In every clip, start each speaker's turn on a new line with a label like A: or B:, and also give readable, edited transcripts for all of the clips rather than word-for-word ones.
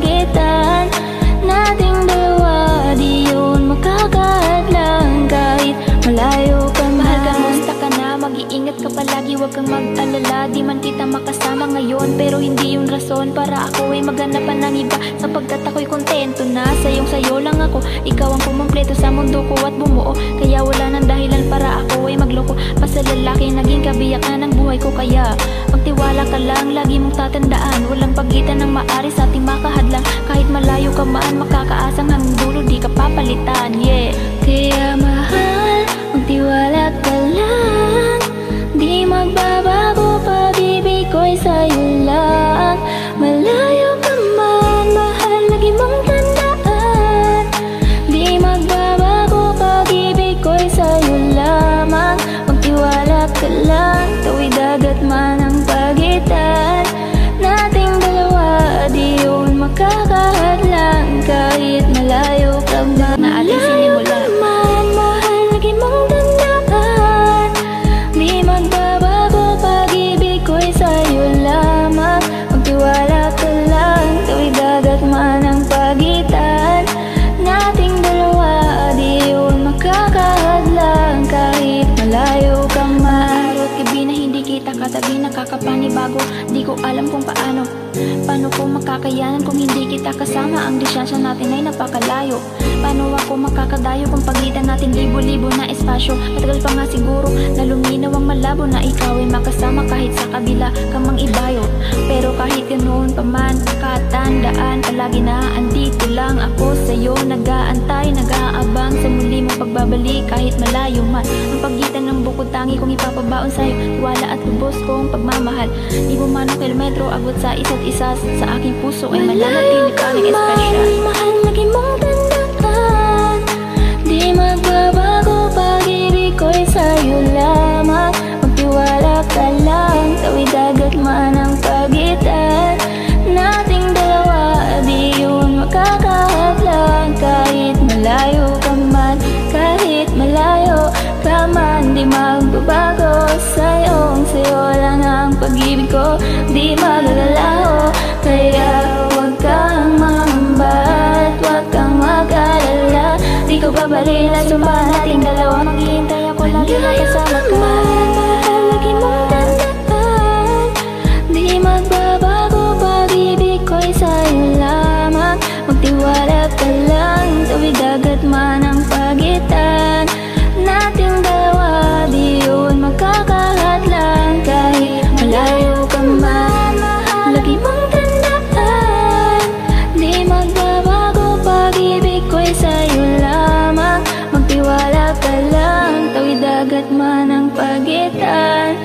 A: pagitan nating dalawa, di yun makakahadlang kahit malayo ka man. Mahal ka, musta ka na? Mag-iingat ka palagi, huwag kang mag-alala. Di man kita makasama ngayon, pero hindi yun rason para ako ay maghanapan ng iba, sapagkat ako'y kontento na sayo lang ako. Ikaw ang kumumpleto sa mundo ko at bumuo, kaya wala nang dahilan para ako ay magloko. Basta lalaki naging kabiyakan ng buhay ko, kaya magtiwala ka lang, lagi mong tatandaan, walang pagitan ng maari sa ating makahadlang. Kahit malayo ka man, makakaasang hanggang dulo di ka papalitan, yeah. Kaya mahal, magtiwala ka lang, di magbabago, pag-ibig ko'y sa'yo lang. Malayo ka man, mahal, lagi mong tandaan, di magbabago, pag-ibig ko'y sa'yo lamang. Magtiwala ka lang, tawid dagat man ang pagitan nating dalawa, di yun makakahadlang kahit malayo ka man. Malayo ka man, mahal, lagi mong tandaan, di magbabago, pag-ibig ko'y sa'yo lamang. Magtiwala ka lang, tawid dagat man ang pagitan nating dalawa, di yun makakahadlang kahit malayo ka man. Araw at gabi na hindi kita katabi, nakakapanibago, di ko alam kung paano ko makakayanan kung hindi kita kasama. Ang distansya natin ay napakalayo, paano ako makakadayo kung pagitan natin libo-libo na espasyo? Matagal pa nga siguro na luminaw ang malabo na ikaw ay makasama kahit sa kabila ka mang ibayo. Pero kahit ganoon pa man, katandaan palagi na andito lang ako sa'yo, nag-aantay, nag-aabang sa muli mong pagbabalik kahit malayo man ang pagitan ng bukod tangi kong ipapabaon sa'yo, tiwala at lubos kong pagmamahal. Di mo man ang kilometro abot sa isa't isa, sa aking puso ay mananatili pa ng espesyal. Mahal, lagi mong tandaan, di magbabago, pag-ibig ko'y sa'yo lamang. Magtiwala ka lang, tawid dagat man ang pagitan nating dalawa, di yun makakahadlang kahit malayo ka man. Kahit malayo ka man, di magbabago, sa'yo lang ang pag-ibig ko, di maglalaho. Kaya huwag kang mangamba at huwag kang mag-alala, di ko babalila, sumpa nating dalawa. Maghihintay ako lagi na kasama ka. Mahal, lagi mong tandaan, di magbabago, pag-ibig ko'y sa'yo lamang. Magtiwala ka lang, tawid dagat man ang pagitan nating dalawa, di yun makakahadlang kahit malayo ka man. Lagi mong tandaan, di magbabago, pag-ibig ko'y sa'yo lamang. Magtiwala ka lang, tawid dagat man ang pagitan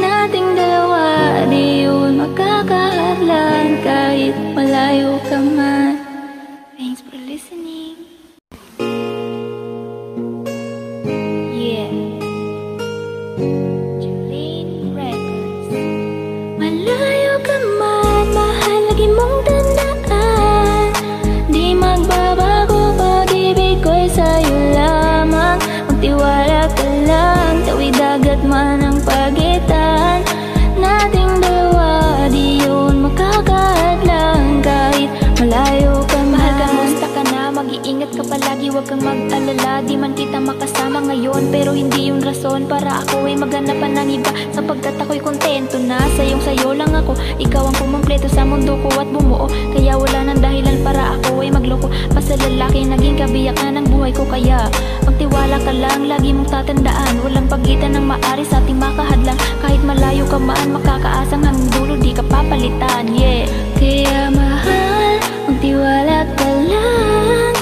A: nating dalawa, di yun makakahadlang kahit malayo ka man. Thanks for listening. Yeah, Jolene Records. Malayo ka man, mahal, lagi mong tandaan, di magbabago, pag-ibig ko'y sa'yo lamang. Magtiwala ka lang, tawid dagat man ang pagitan nating dalawa, di yun makakahadlang kahit malayo ka man. Mahal ka, musta ka na? Mag-iingat ka palagi, huwag kang mag-alala. Di man kita makasama ngayon, pero hindi yun rason para ako ay maghanapan ng iba, sapagkat ako'y kontento na sayo lang ako. Ikaw ang kumumpleto sa mundo ko at bumuo, kaya wala nang dahilan para ako ay magloko. Basta lalaki naging kabiyakan ng buhay ko, kaya magtiwala ka lang, lagi mong tatandaan, walang pagitan ng maari sa ating makahadlang. Kahit malayo ka man, makakaasang hanggang dulo di ka papalitan, yeah. Kaya mahal, magtiwala ka lang,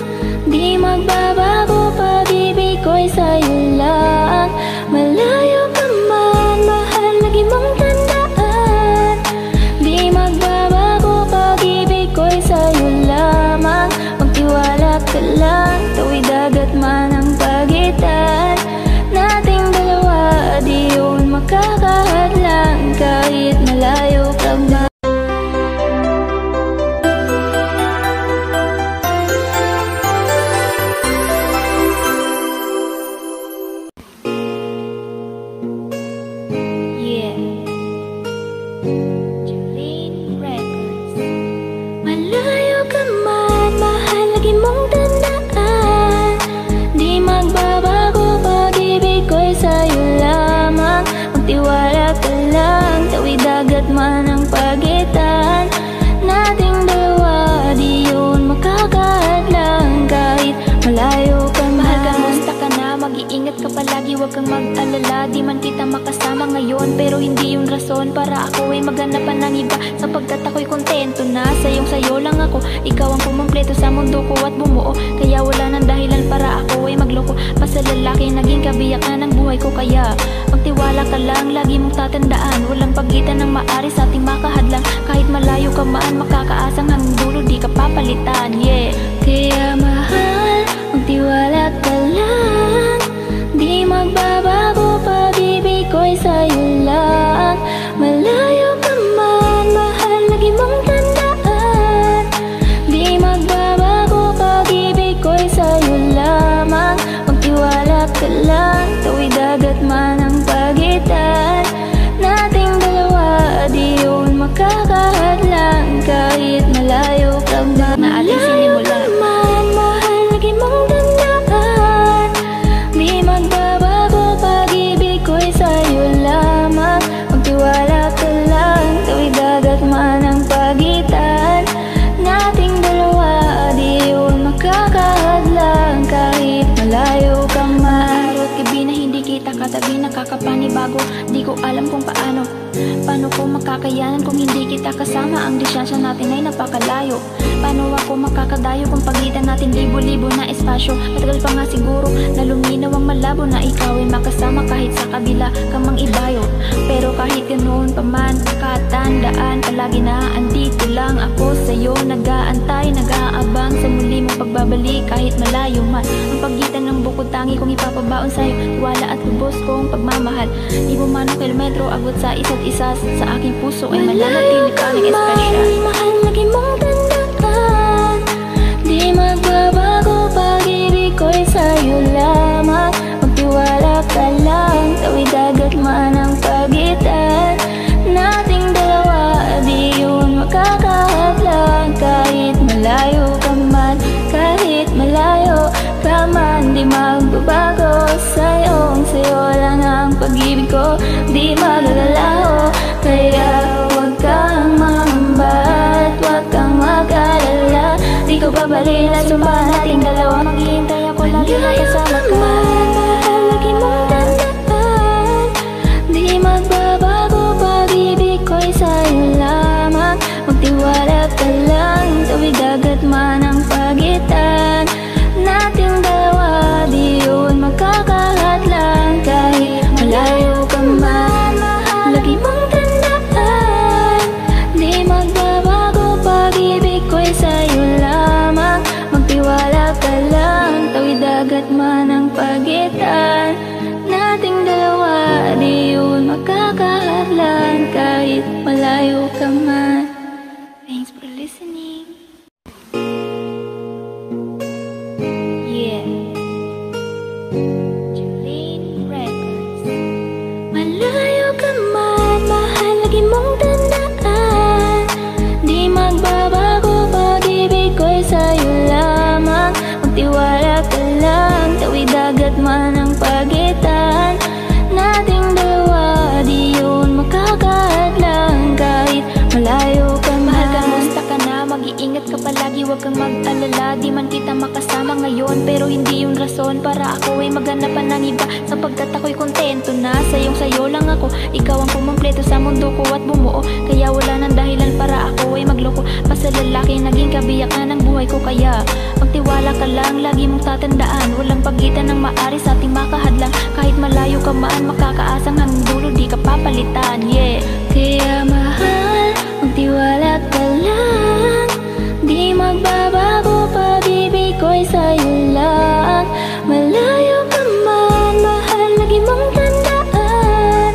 A: di magbabago, pag-ibig ko'y sa'yo lang. Malayo ka man, mahal, lagi mong tandaan, di magbabago, pag-ibig ko'y sa'yo lamang. Magtiwala ka lang, tawid dagat man ang pagitan nating dalawa, di yun makakahadlang kahit malayo ka man. Jolene Records. Malayo ka palagi, wag kang mag-alala. Di man kita makasama ngayon, pero hindi yung rason para ako ay maghanap pa ng iba. Sapagkat ako'y kontento na sayo lang ako. Ikaw ang kumumpleto sa mundo ko at bumuo. Kaya wala nang dahilan para ako ay magloko. Pa sa lalaki naging kabiyakan ng buhay ko. Kaya magtiwala ka lang, lagi mong tatandaan, walang pagitan ng maari sa ating makahadlang. Kahit malayo ka man, makakaasang hanggang dulo di ka papalitan. Yeah. Kaya mahal, magtiwala ka lang, di magbabago pag-ibig ko'y sa'yo lang. Malayo ka man, mahal, lagi mong tandaan, di magbabago pag-ibig ko'y sa'yo lamang. Magtiwala ka lang, tuwid dagat man ang pagitan nating dalawa, di yun makakahadlang. Kahit malayo ka man, naating sinimulan, mahal, lagi mong tandaan, di magbabago pag-ibig ko'y sa'yo lamang. Magtiwala ka lang, tuwid dagat man ang pagitan nating dalawa, di yun makakahadlang. Kahit malayo ka man, araw at gabi na hindi kita katabi, nakakapanibago. Di ko alam kung paano ko makakayanan kung hindi kita kasama. Ang distansya natin ay napakalayo. Paano ako makakadayo kung pagitan natin libo-libo na espasyo? Matagal pa nga siguro na luminaw ang malabo na ikaw ay makasama kahit sa kabila ka mang ibayo. Pero kahit ganoon pa man, katandaan palagi na andito lang ako sa'yo, nag-aantay, nag-aabang sa muli mong pagbabalik. Kahit malayo man ang pagitan ng bukod tangi kong ipapabaon sa'yo, wala at lubos kong pagmamahal. Di mo man ang kilometro abot sa isa't isa, sa aking puso ay mananatili pa ng espesyal. Mahal, lagi mong tandaan, di magbabago pag-ibig ko'y sa'yo lamang. Magtiwala ka lang, tawid dagat man ang pagitan nating dalawa, di yun makakahadlang. Kahit malayo ka man, kahit malayo ka man, di magbabago sa'yo lang ang pag-ibig ko, di maglalaho. Kaya huwag kang mangamba at huwag kang mag-alala, di ko babalila, sumpa nating dalawa. Maghihintay ako lagi makasama ka. Mahal, lagi mong tandaan, di magbabago pag-ibig ko'y sa'yo lamang. Magtiwala ka lang, tawid dagat man ang pagitan nating dalawa, di yun makakahadlang. Kahit malayo ka man, lagi mong tandaan, di magbabago pag-ibig ko'y sa'yo lamang. Magtiwala ka lang, tawid dagat man ang pagitan nating dalawa, di yun makakahadlang. Kahit malayo ka man. Thanks for listening. Yeah. Jolene Records. Malayo ka man, mahal, lagi mong tandaan, di magbabago pag-ibig ko'y sa'yo lamang. Magtiwala ka lang, tawid dagat man ang pagitan nating dalawa, di yun makakahadlang. Kahit malayo ka man, mahal, kamusta ka na? Mag-iingat ka palagi, wag kang mag-alala. Di man kita makasama ngayon, pero hindi yung rason para ako ay maghanap pa ng iba. Sapagkat ako'y kontento na sayo lang ako. Ikaw ang kumumpleto sa mundo ko at bumuo. Kaya wala nang dahilan para ako ay magloko. Pa sa lalaki naging kabiyakan ng buhay ko. Kaya magtiwala ka lang, lagi mong tatandaan, walang pagitan ng maari sa ating makahadlang. Kahit malayo ka man, makakaasang hanggang dulo di ka papalitan. Yeah. Kaya mahal, magtiwala ka lang, di magbabago pag-ibig ko'y sa'yo lang. Malayo ka man, mahal, lagi mong tandaan,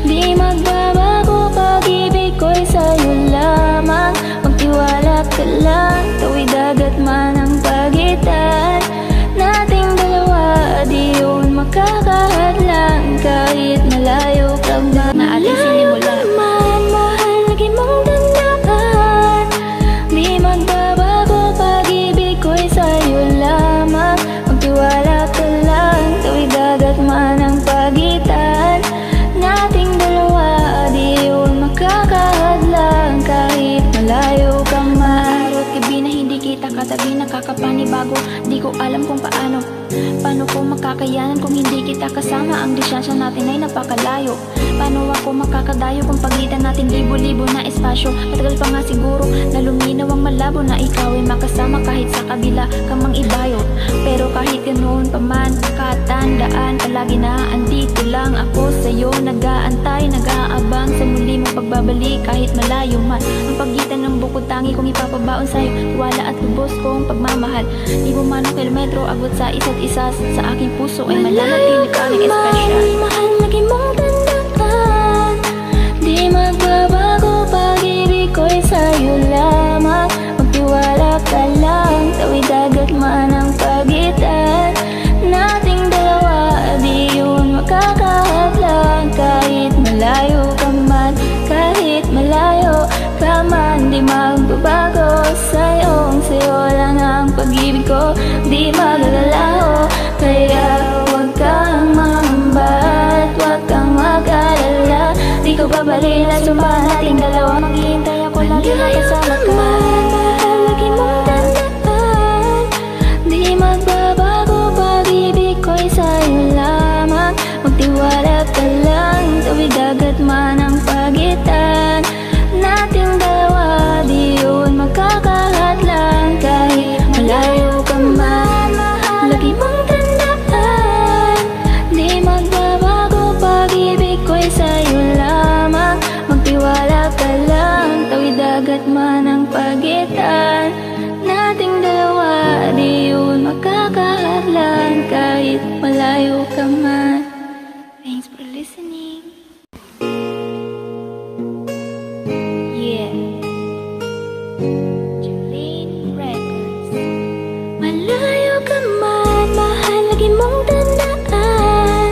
A: di magbabago pag-ibig ko'y sa'yo lamang. Magtiwala ka lang, tuwid dagat man ang pagitan nating dalawa, di yun makakahadlang. Kahit malayo ka man, naating sinimulan, mahal, lagi mong tandaan, di magbabago katabi, nakakapanibago. Di ko alam kung paano ko makakayanan kung hindi kita kasama. Ang distansya natin ay napakalayo. Paano ako makakadayo kung pagitan natin libo-libo na espasyo? Matagal pa nga siguro na luminaw ang malabo na ikaw ay makasama kahit sa kabila ka mang ibayo. Pero kahit ganoon pa man, katandaan palagi na andito lang ako sa'yo, nag-aantay, nag-aabang sa muli mong pagbabalik kahit malayo man. Ang pagitan ng bukod tangi kong ipapabaon sa'yo, tiwala at lubos kong pagmamahal. Di mo man ang kilometro abot sa isa't isa, sa aking puso ay mananatili pa ng espesyal.
B: Mahal, lagi mong tandaan, di magbabago, pag-ibig ko'y sa'yo lamang. Magtiwala ka lang, tawid dagat man ang pagitan nating dalawa, di yun makakahadlang. Kahit malayo ka man, kahit malayo ka man, di magbabago. Sa'yo lang ang pag-ibig ko, di magalalaho. Kaya huwag kang mangamba at huwag kang mag-alala, di ko babalila, sumpa nating dalawa. Maghihintay ako lagi na kasama ka. Mahal, lagi mong tandaan, di magbabago, pag-ibig ko'y sa'yo lamang. Magtiwala ka lang, tawid dagat man ang pagitan nating dalawa, di yun makakahadlang. Kahit malayo ka man, lagi mong tandaan, di magbabago, pag-ibig ko'y sa'yo lamang. Magtiwala ka lang, tawid dagat man ang pagitan nating dalawa, di yun makakahadlang. Kahit malayo ka man. Thanks for listening. Yeah, Jolene Records. Malayo ka man, mahal, lagi mong tandaan,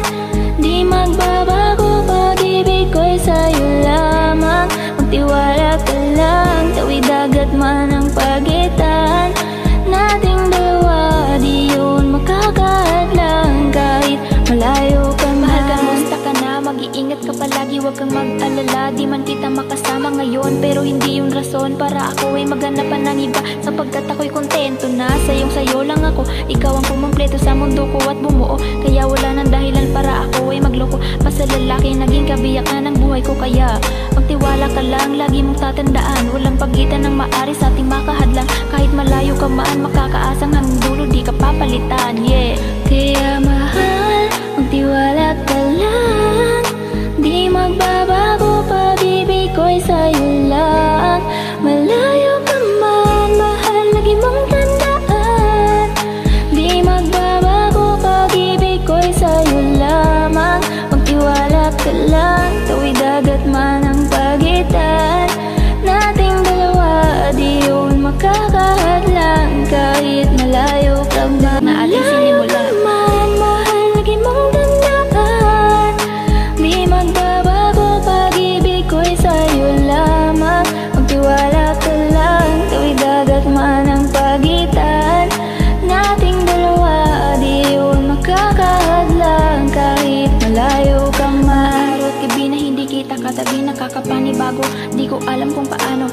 B: di magbabago, pag-ibig ko'y sa'yo lamang. Magtiwala ka lang, tawid dagat man ang pagitan nating dalawa, di yun makakahadlang. Kahit malayo ka man.
A: Mahal, kamusta ka na? Mag-iingat ka palagi, huwag kang mag-alala. Di man kita makasama ngayon, pero hindi yun rason para ako ay maghanapan ng iba. Sapagkat ako'y kontento na sayo lang ako. Ikaw ang kumumpleto sa mundo ko at bumuo, kaya wala nang dahilan para ako ay magloko. Basta lalaki naging kabiyakan ng buhay ko, kaya magtiwala ka lang, lagi mong tatandaan, walang pagitan ng maari sa ating makahadlang. Kahit malayo ka man, makakaasang hanggang dulo, di ka papalitan. Yeah,
B: Kaya mahal, magtiwala ka lang, di magbabago, pag-ibig ko'y sa'yo lang. Malayo ka man, mahal, lagi mong tandaan, di magbabago, pag-ibig ko'y sa'yo lamang. Magtiwala ka lang, tawid dagat man ang pagitan nating dalawa, di yun makakahadlang. Kahit malayo ka man,
A: na ating sinimula.
B: mahal, lagi mong tandaan, di magbabago, pag-ibig ko'y sa'yo lamang. Magtiwala ka lang, tawid dagat man ang pagitan nating dalawa, di yun makakahadlang. Kahit malayo ka man.
A: Araw at gabi na hindi kita katabi, nakakapanibago. Di ko alam kung paano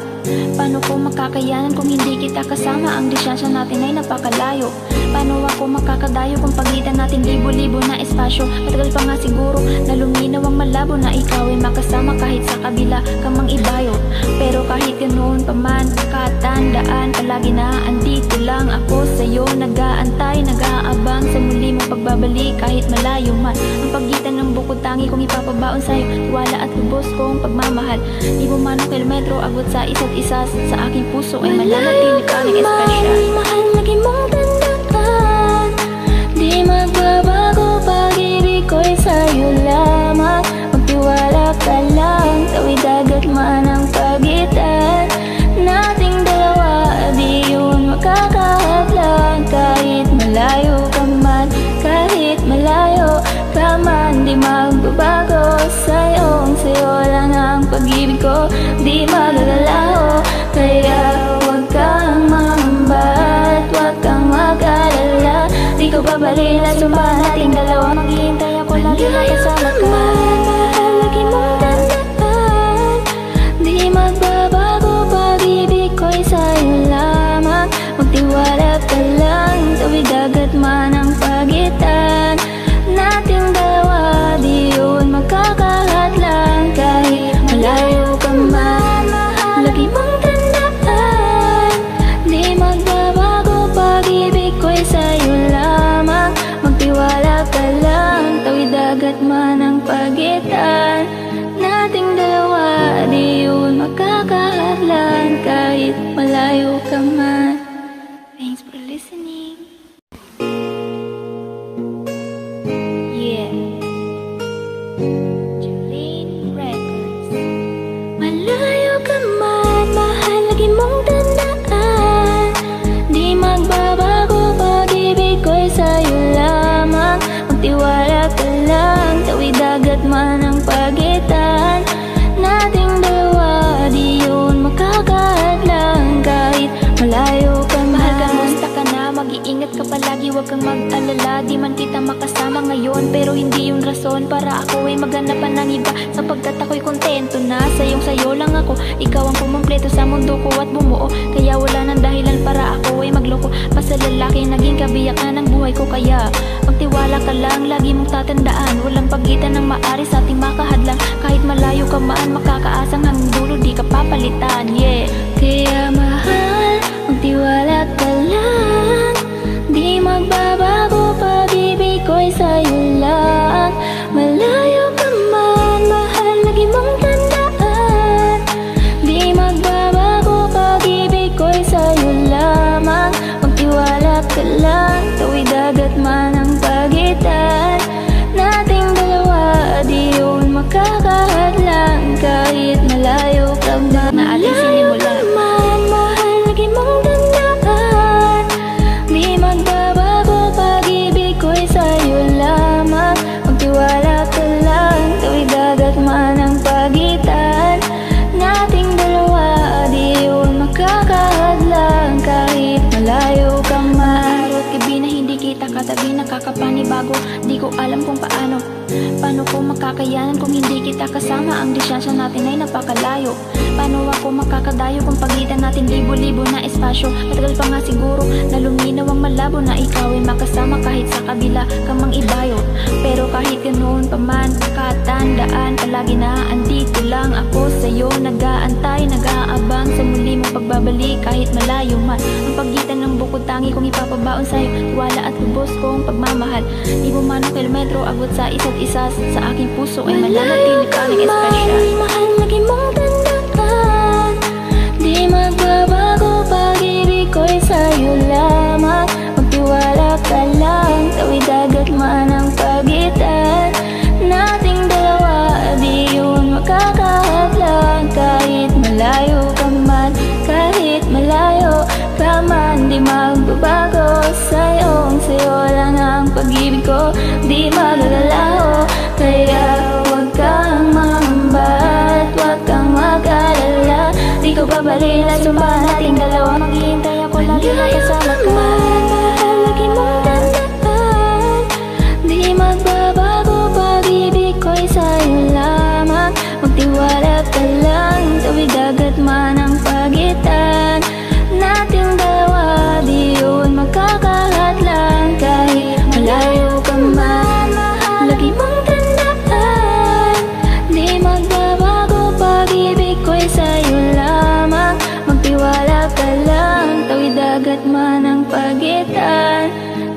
A: ko makakayanan kung hindi kita kasama. Ang distansya natin ay napakalayo. Paano ako makakadayo kung pagitan natin libo-libo na espasyo? Matagal pa nga siguro na luminaw ang malabo na ikaw ay makasama kahit sa kabila ka mang ibayo. Pero kahit ganoon pa man, katandaan palagi na andito lang ako sa'yo, nag-aantay, nag-aabang sa muli mong pagbabalik kahit malayo man. Ang pagitan ng bukod tangi kong ipapabaon sa'yo, tiwala at lubos kong pagmamahal. Di mo man ang kilometro abot sa isa't isa, sa aking puso ay mananatili pa ng espesyal.
B: Mahal, lagi mong tandaan, di magbabago, pag-ibig ko'y sa'yo lamang. Magtiwala ka lang, tawid dagat man ang pagitan nating dalawa, di yun makakahadlang. Kahit malayo ka man, kahit malayo ka man, di magbabago. Sa'yo lang ang pag-ibig ko, di magalalaho. Kaya huwag kang mangamba at huwag kang mag-alala, di ko babalila, sumpa nating dalawa.
A: Maghihintay ako lagi na kasama ka.
B: Mahal, lagi mong tandaan, di magbabago, pag-ibig ko'y sa'yo lamang. magtiwala ka lang. Tawid dagat man ang pagitan nating dalawa, di yun magkakahadlang. Kahit malayo ka man, lagi mong tandaan, di magbabago pag-ibig ko'y sa'yo lamang. Magtiwala ka lang, tawid dagat man ang pagitan nating dalawa, di yun magkakahadlang. Kahit malayo ka man. Thanks for listening. Yeah, Jolene Records. Malayo ka man, mahal, lagi mong tandaan, di magbabago pag-ibig ko'y sa'yo lamang. Magtiwala ka lang, tawid dagat man ang pagitan nating dalawa, di yun makakahadlang. Kahit malayo ka man, mahal, kamusta ka na? Mag-iingat ka palagi, huwag kang mag-alala. Di man kita makasama ngayon, pero hindi yun rason para ako ay maghanapan ng iba, sapagkat ako'y kontento na sayong-sayo lang ako. Ikaw ang kumumpleto sa mundo ko at bumuo, kaya wala nang dahilan para ako ay magloko pa sa lalaki naging kabiyakan ng buhay ko. Kaya magtiwala ka lang, lagi mong tatandaan, walang pagitan ng maari sa ating makahadlang. Kahit malayo ka man, makakaasang hanggang dulo, di ka papalitan. Yeah, kaya mahal, magtiwala ka lang, di magbabago pag-ibig ko'y sa'yo lang. Malayo ka man, mahal, lagi mong tandaan, di magbabago pag-ibig ko'y sa'yo lamang. Magtiwala ka lang, tawid dagat man ang pagitan nating dalawa, di yun makakahadlang. Kahit malayo ka man, malayo ka man, mahal, lagi mong tandaan, di magbabago pag-ibig ko'y sa'yo lamang. Magtiwala ka lang, tawid dagat man ang pagitan nating dalawa, di yun makakahadlang. Kahit malayo ka man, araw at gabi na hindi kita katabi, nakakapanibago. Di ko alam kung paano ko makakayanan kung hindi kita kasama. Ang distansya natin ay napakalayo. Paano ako makakadayo kung pagitan natin libo-libo na espasyo? Matagal pa nga siguro na luminaw ang malabo na ikaw ay makasama kahit sa kabila kang mang ibayo. Pero kahit ganoon pa man, katandaan palagi na andito lang ako sa'yo, nag-aantay, nag-aabang sa muli mong pagbabalik. Kahit malayo man ang pagitan ng bukod, tangi kong ipapabaon sa'yo tiwala at lubos kong pagmamahal. Di mo man ang kilometro abot sa isa't isa, sa aking puso ay mananatili ka ng espesyal. Mahal, lagi mong tandaan, di magbabago pag-ibig ko'y sa'yo lamang. Magtiwala ka lang, tawid dagat man ang pagitan nating dalawa, di yun makakahadlang. Kahit malayo ka man, kahit malayo ka man, di magbabago sa'yo lang ang pag-ibig ko, di maglalaho. Kaya huwag kang mangamba at huwag kang mag-alala, di ko babalila, sumpa nating dalawa. Maghihintay ako lagi makasama ka. Mahal, lagi mong tandaan, di magbabago pag-ibig ko'y sa'yo lamang. Magtiwala ka lang, tawid dagat man ang pagitan nating dalawa, di yun magkakahadlang. Kahit malayo ka man, lagi mong tandaan, di magbabago pag-ibig ko'y sa'yo lamang. Magtiwala ka lang, tawid dagat man ang pagitan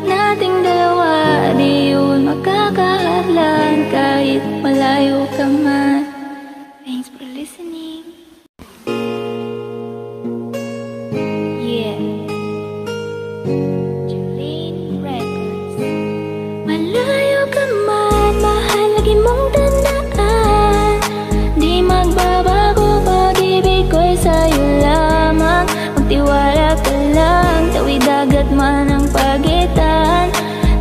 B: nating dalawa, di yun magkakahadlang. Kahit malayo ka man. Thanks for listening. Yeah, Jolene Records. Malayo ka man, mahal, lagi mong tandaan, di magbabago pag-ibig ko'y sa'yo lamang. Magtiwala ka lang, tawid dagat man ang pagitan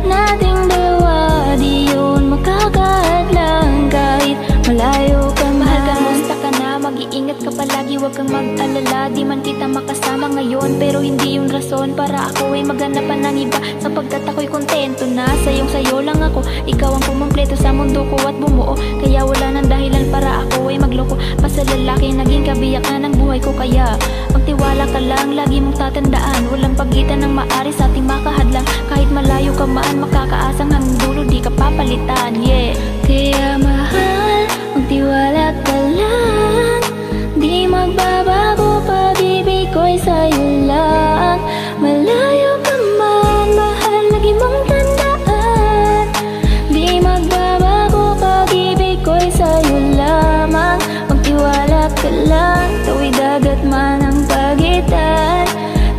B: nating dalawa, di yun makakahadlang. Kahit malayo ka man, mahal, kamusta ka na? Mag-iingat ka palagi, huwag kang mag-alala. Di man kita makasama
A: makasama ngayon, pero hindi yun rason para ako ay maghanapan ng iba, sapagkat ako'y kontento na sayo lang ako. Ikaw ang kumumpleto sa mundo ko at bumuo, kaya wala nang dahilan para ako ay magloko pa sa lalaki naging kabiyakan ng buhay ko. Kaya magtiwala ka lang, lagi mong tatandaan, walang pagitan ng maari sa ating makahadlang. Kahit malayo ka man, makakaasang hanggang dulo di ka papalitan, yeah.
B: Kaya mahal, magtiwala ka lang, di magbabago pag-ibig ko'y sa'yo lang. Malayo ka man, mahal, lagi mong tandaan, di magbabago pag-ibig ko'y sa'yo lamang. Magtiwala ka lang, tawid dagat man ang pagitan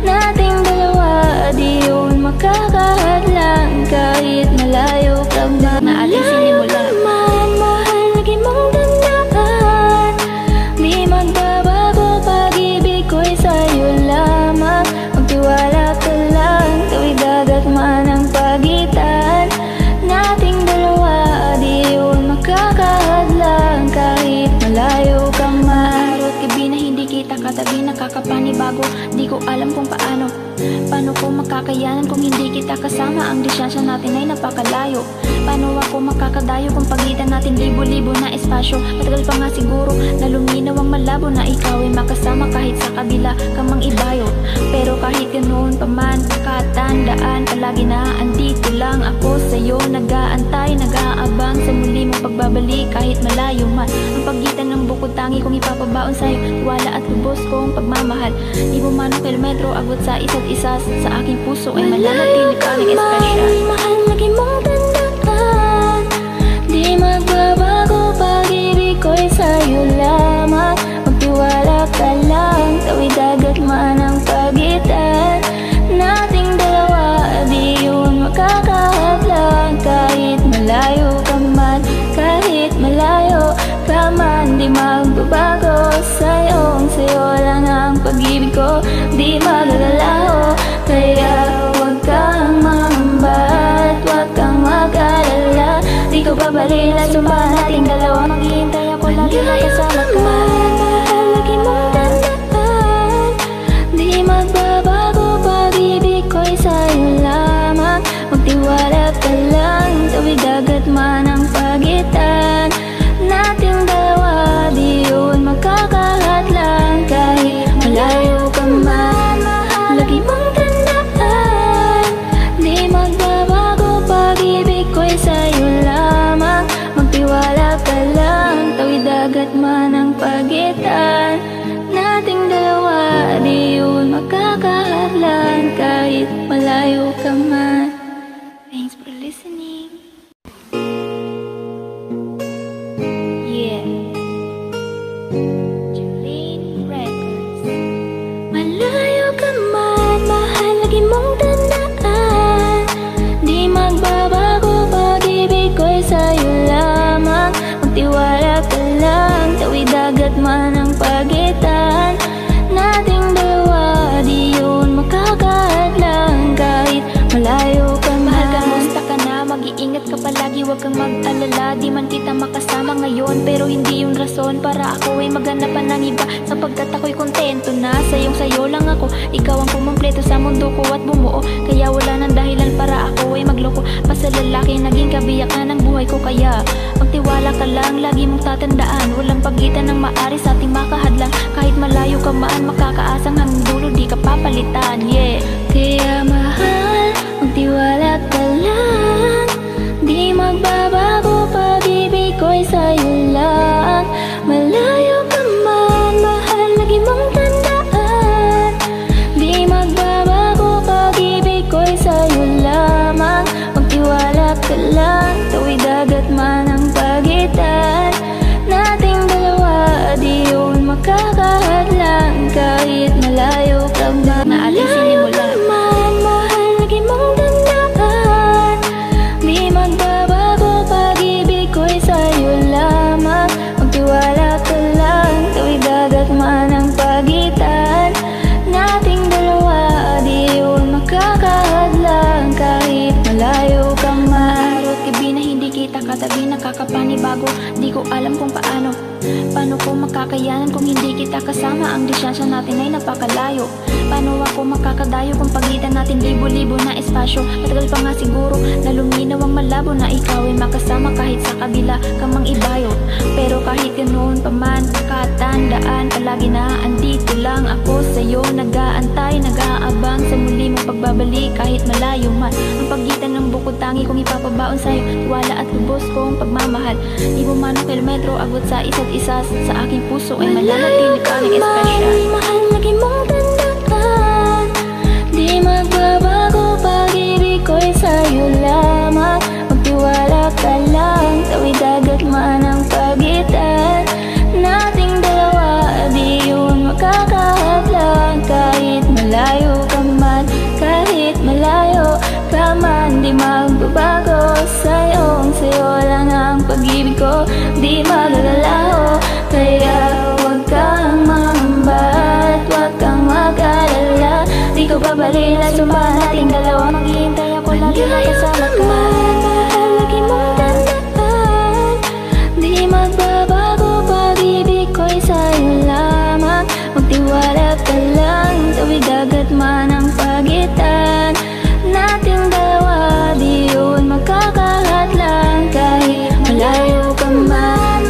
B: nating dalawa, di yun makakahadlang. Kahit malayo ka man,
A: Naalisin mo lang.
B: mahal, lagi mong tandaan, di magbabago pag-ibig ko'y sa'yo lamang. Magtiwala ka lang, tawid dagat man ang pagitan nating dalawa, di yun makakahadlang. Kahit malayo ka man.
A: Araw at gabi na hindi kita katabi, nakakapanibago. Di ko alam kung paano ko makakayanan kung hindi kita kasama. Ang distansya natin ay napakalayo. Paano ako makakadayo kung pagitan natin libo-libo na espasyo? Matagal pa nga siguro na luminaw ang malabo na ikaw ay makasama kahit sa kabila ka mang ibayo. Pero kahit ganoon pa man, katandaan palagi na andito lang ako sa'yo, nag-aantay, nag-aabang sa muli mong pagbabalik kahit malayo man. Ang pagitan ng bukod tangi kong ipapabaon sa'yo, wala at lubos kong pagmamahal. Di mo man ang kilometro abot sa isa't isa, sa aking puso ay mananatili pa ng espesyal.
B: Mahal, lagi mong tandaan, di magbabago pag-ibig ko'y sa'yo lamang. Magtiwala ka lang, tawid dagat man ang pagitan nating dalawa, di yun makakahadlang. Kahit malayo ka man, kahit malayo ka man, di magbabago sa'yo lang ang pag-ibig ko, di magalalaho. Kaya huwag kang mangamba at huwag kang mag-alala, di ko babalila, sumpa nating dalawa.
A: Maghihintay ako lagi makasama ka.
B: Mahal, lagi mong tandaan, di magbabago pag-ibig ko'y sa'yo lamang. Magtiwala ka lang, tawid dagat man ang pagitan nating dalawa, di yun makakahadlang. Kahit malayo ka man, lagi mong tandaan, di magbabago pag-ibig ko'y sa'yo lamang. Magtiwala ka lang, tawid dagat man ang pagitan nating dalawa, di yun makakahadlang. Kahit malayo ka man.
A: Thanks for listening. Yeah. Jolene Records.
B: Malayo ka man, mahal, lagi mong tandaan, di magbabago pag-ibig ko'y sa'yo lamang. Magtiwala ka lang, tawid dagat man ang pagitan nating dalawa, di yun makakahadlang. Kahit malayo ka
A: Mahal,
B: man.
A: kamusta ka na? Mag-iingat ka palagi, huwag kang mag-alala. Di man kita makasama ngayon, pero hindi yun rason para ako ay maghanapan ng iba, sapagkat ako'y kontento na sayo lang ako. Ikaw ang kumumpleto sa mundo ko at bumuo, kaya wala nang dahilan para ako ay magloko pa sa lalaki naging kabiyakan ng buhay ko. Kaya magtiwala ka lang, lagi mong tatandaan, walang pagitan ng maari sa ating makahadlang. Kahit malayo ka man, makakaasang hanggang dulo di ka papalitan, yeah.
B: Kaya mahal, magtiwala ka lang, di magbabago pag-ibig ko'y sa'yo lang. Malayo ka man, mahal, lagi mong tandaan, di magbabago pag-ibig ko'y sa'yo lamang. Magtiwala ka lang, tawid dagat man ang pagitan nating dalawa, di yun makakahadlang. Kahit malayo ka man.
A: Naalisin mo lang. nakakapanibago. Di ko alam kung paano ko makakayanan kung hindi kita kasama. Ang distansya natin ay napakalayo. Paano ako makakadayo kung pagitan natin libo-libo na espasyo? Matagal pa nga siguro na luminaw ang malabo na ikaw ay makasama kahit sa kabila ka mang ibayo. Pero kahit ganoon pa man, katandaan palagi na andito lang ako sa'yo, nag-aantay, nag-aabang sa muli mong pagbabalik kahit malayo man. Ang pagitan ng bukod tangi kong ipapabaon sa'yo, tiwala at lubos kong pagmamahal. Di mo man ang kilometro abot sa isa't isa, sa aking puso ay mananatili pa ng espesyal.
B: Mahal, lagi mong tandaan, di magbabago pag-ibig ko'y sa'yo lamang. Magtiwala ka lang, tawid dagat man ang pagitan nating dalawa, di yun makakahadlang. Kahit malayo ka man, kahit malayo ka man, di magbabago sa'yo lang ang pag-ibig ko, di maglalaho. Kaya huwag kang mangamba at huwag kang mag-alala, di ko babalila, sumpahan nating dalawa. Maghihintay ako lagi makasama ka. Mahal, lagi mong tandaan, di magbabago pag-ibig ko'y sa'yo lamang. Magtiwala ka lang, tawid dagat man ang pagitan nating dalawa, di yun makakahadlang. Kahit malayo ka man,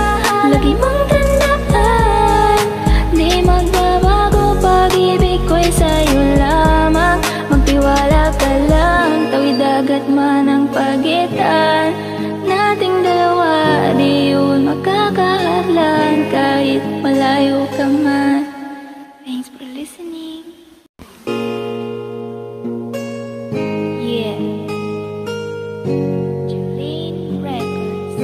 B: lagi mong tandaan, di magbabago pag-ibig ko'y sa'yo lamang. Magtiwala ka lang, tawid dagat man ang pagitan nating dalawa, di yun makakahadlang. Kahit malayo ka man. Thanks for listening. Yeah, Jolene Records.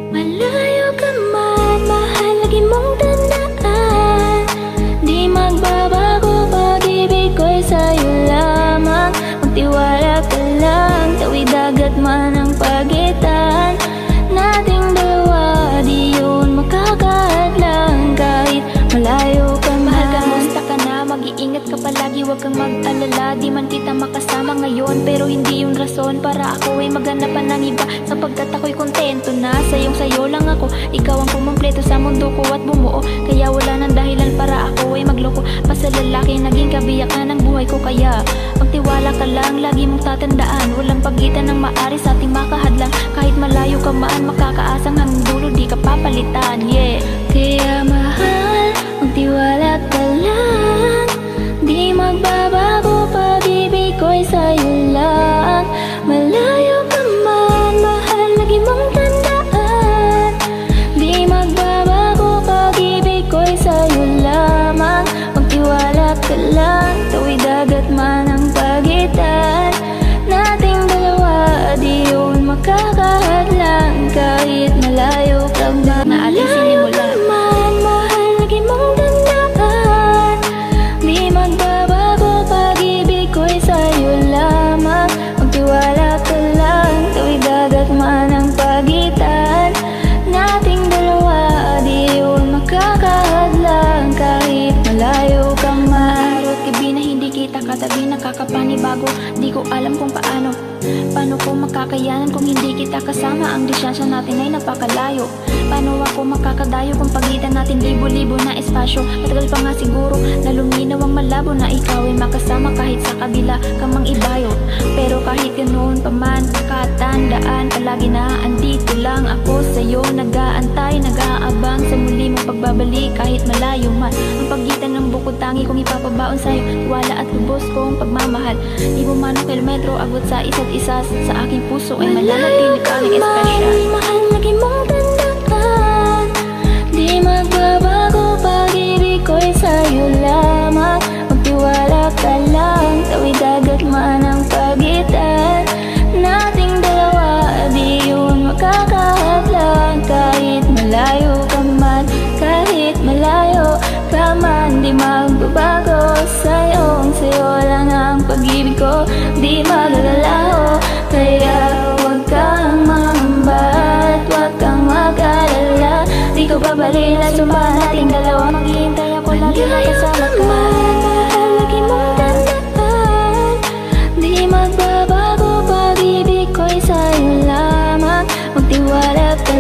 B: Malayo ka man, mahal, lagi mong tandaan, di magbabago pag-ibig ko'y sa'yo lamang. Magtiwala ka lang, tawid dagat man ang pagitan nating dalawa, di yun makakahadlang. Kahit malayo ka man. Mahal, kamusta ka na? Mag-iingat ka palagi, huwag kang mag-alala. Di man kita makasama ngayon, pero hindi yun rason para ako ay maganapan ng iba, sapagkat ako'y kontento na sayo lang ako. Ikaw ang kumumpleto sa mundo ko at bumuo, kaya wala nang dahilan para ako ay magloko pa sa lalaki naging kabiyakan ng buhay ko. Kaya magtiwala ka lang, lagi mong tatandaan, walang pagitan ng maari sa ating makahadlang. Kahit malayo ka man, makakaasang hanggang dulo, di ka papalitan. Yeah, kaya mahal, magtiwala ka lang, di magbabago pag-ibig ko'y sa'yo lang. Malayo ka man, mahal, lagi mong tandaan, di magbabago pag-ibig ko'y sa'yo lamang. Magtiwala ka lang, tawid dagat man ang pagitan nating dalawa, di yun makakahadlang. Kahit malayo ka man,
A: Naalisin mo lang.
B: mahal, lagi mong tandaan, di magbabago pag-ibig ko'y sa'yo lamang. Magtiwala ka lang, tawid dagat man ang pagitan nating dalawa, di yun makakahadlang. Kahit malayo ka man.
A: Araw at gabi na hindi kita katabi, nakakapanibago. Di ko alam kung paano ko makakayanan kung hindi kita kasama. Ang distansya natin ay napakalayo. Paano ako makakadayo kung pagitan natin libo-libo na espasyo? Matagal pa nga siguro na luminaw ang malabo na ikaw ay makasama kahit sa kabila ka mang ibayo. Pero kahit ganoon pa man, katandaan palagi na andito lang ako sa'yo, nag-aantay, nag-aabang sa muli mong pagbabalik kahit malayo man. Ang pagitan ng bukod tangi kong ipapabaon sa'yo, tiwala at lubos kong pagmamahal. Di mo man ang kilometro abot sa isa't isa, sa aking puso ay mananatili pa ng espesyal.
B: Mahal, lagi mong tandaan, di magbabago pag-ibig ko'y sa'yo lamang. Magtiwala ka lang, tawid dagat man ang pagitan nating dalawa, di yun makakahadlang. Kahit malayo ka man, kahit malayo ka man, di magbabago sa'yo lang ang pag-ibig ko, di maglalaho. Kaya huwag kang mangamba at huwag kang mag-alala, di ko babalila, sumpahan nating dalawa.
A: Maghihintay ako lagi makasama ka.
B: Mahal, lagi mong tandaan, di magbabago pag-ibig ko'y sa'yo lamang. Magtiwala ka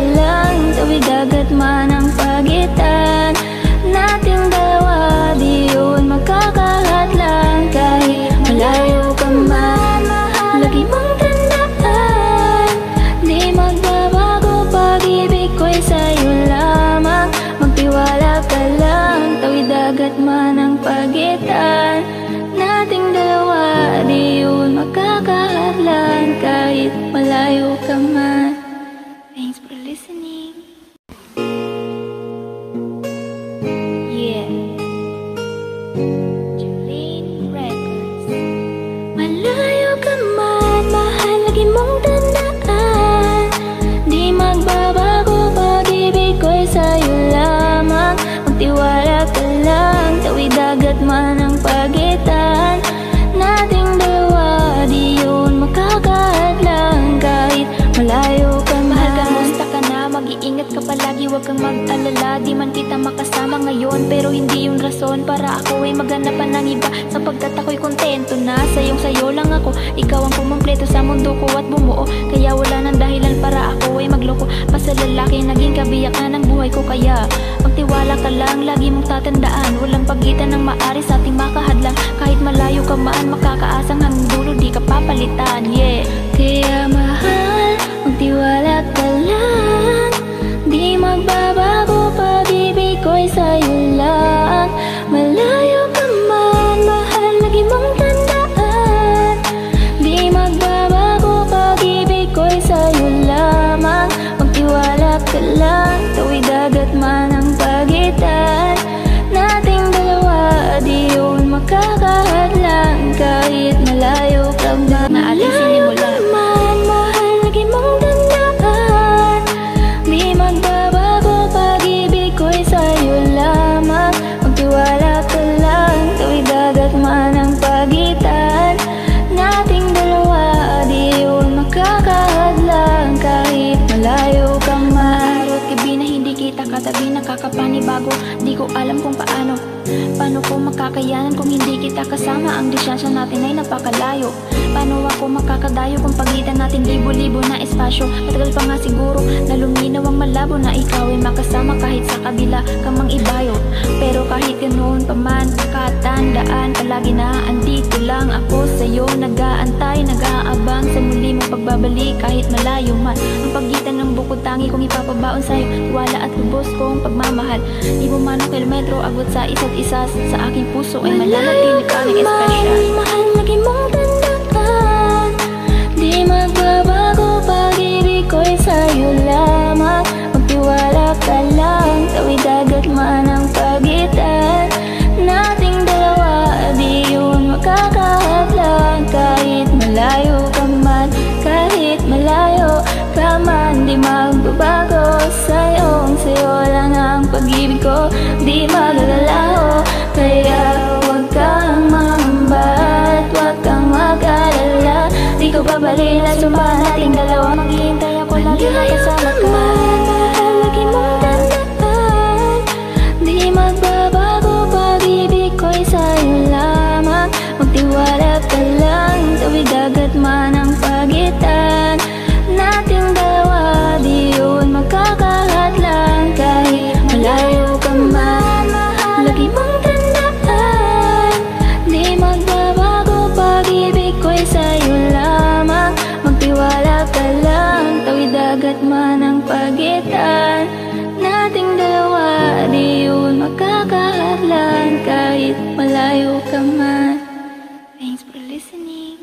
B: lagi mong tandaan. Di magbabago pag-ibig ko'y sa'yo lamang. Magtiwala ka lang, tawid dagat man ang pagitan nating dalawa, di yun makakahadlang kahit malayo ka man. Mahal ka, musta ka na? Mag-iingat ka palagi, huwag kang mag-alala. Di man kita makasama ngayon, pero hindi yun rason para ako ay maghanapan ng iba, sapagkat ako'y kontento na sayo lang ako. Ikaw ang kumumpleto sa mundo ko at bumuo, kaya wala nang dahilan para ako ay magloko. Basta lalaki naging kabiyakan ng buhay ko, kaya magtiwala ka lang, lagi mong tatandaan, walang pagitan ng maari sa ating makahadlang. Kahit malayo ka man, makakaasang hanggang dulo di ka papalitan, yeah. Kaya mahal, magtiwala ka lang. Di magbabago pag-ibig ko'y sa'yo lang. Malayo ka man, mahal, lagi mong tandaan. Di magbabago pag-ibig ko'y sa'yo lamang. Magtiwala ka lang, tawid dagat man ang pagitan nating dalawa, di yun makakahadlang kahit malayo ka man. Malayo ka man, mahal, lagi mong tandaan. Di magbabago pag-ibig ko'y sa'yo lamang. Magtiwala ka lang, tawid dagat man ang pagitan nating dalawa, di yun makakahadlang kahit malayo ka man. Araw at gabi na hindi kita katabi, nakakapanibago. Di ko alam kung paano ko makakayanan kung hindi kita kasama. Ang distansya natin ay napakalayo. Paano ako makakadayo kung pagitan natin libo-libo na espasyo? Matagal pa nga siguro na luminaw ang malabo na ikaw ay makasama kahit sa kabila ka mang ibayo. Pero kahit ganoon pa man, katandaan palagi na andito lang ako sa'yo, nag-aantay, nag-aabang sa muli mong pagbabalik kahit malayo man. Ang pagitan ng bukod tangi kong ipapabaon sa'yo, wala at lubos kong pagmamahal. Di mo man ang kilometro abot sa isa't isa, sa aking puso ay mananatili pa ng espesyal. Mahal, lagi mong tandaan. Di magbabago pag-ibig ko'y sa'yo lamang. Magtiwala ka lang, tawid dagat man ang pagitan nating dalawa, di yun makakahadlang kahit malayo ka man. Kahit malayo ka man, di magbabago sa'yo lang ang pag-ibig ko, di magalalaho. Kaya huwag kang mangamba at huwag kang mag-alala. Di ko babalila, sumba nating dalawa. Maghihintay ako lagi makasama ka. Mahal, lagi mong tandaan. Di magbabago pag-ibig ko'y sa'yo lamang. Magtiwala ka lang, tawid dagat man ang pagitan nating dalawa, di yun makakahadlang kahit malayo ka man. Lagi mong tandaan. Di magbabago pag-ibig ko'y sa'yo lamang. Magtiwala ka lang, tawid dagat man ang pagitan nating dalawa, di yun makakahadlang kahit malayo ka man. Thanks for listening.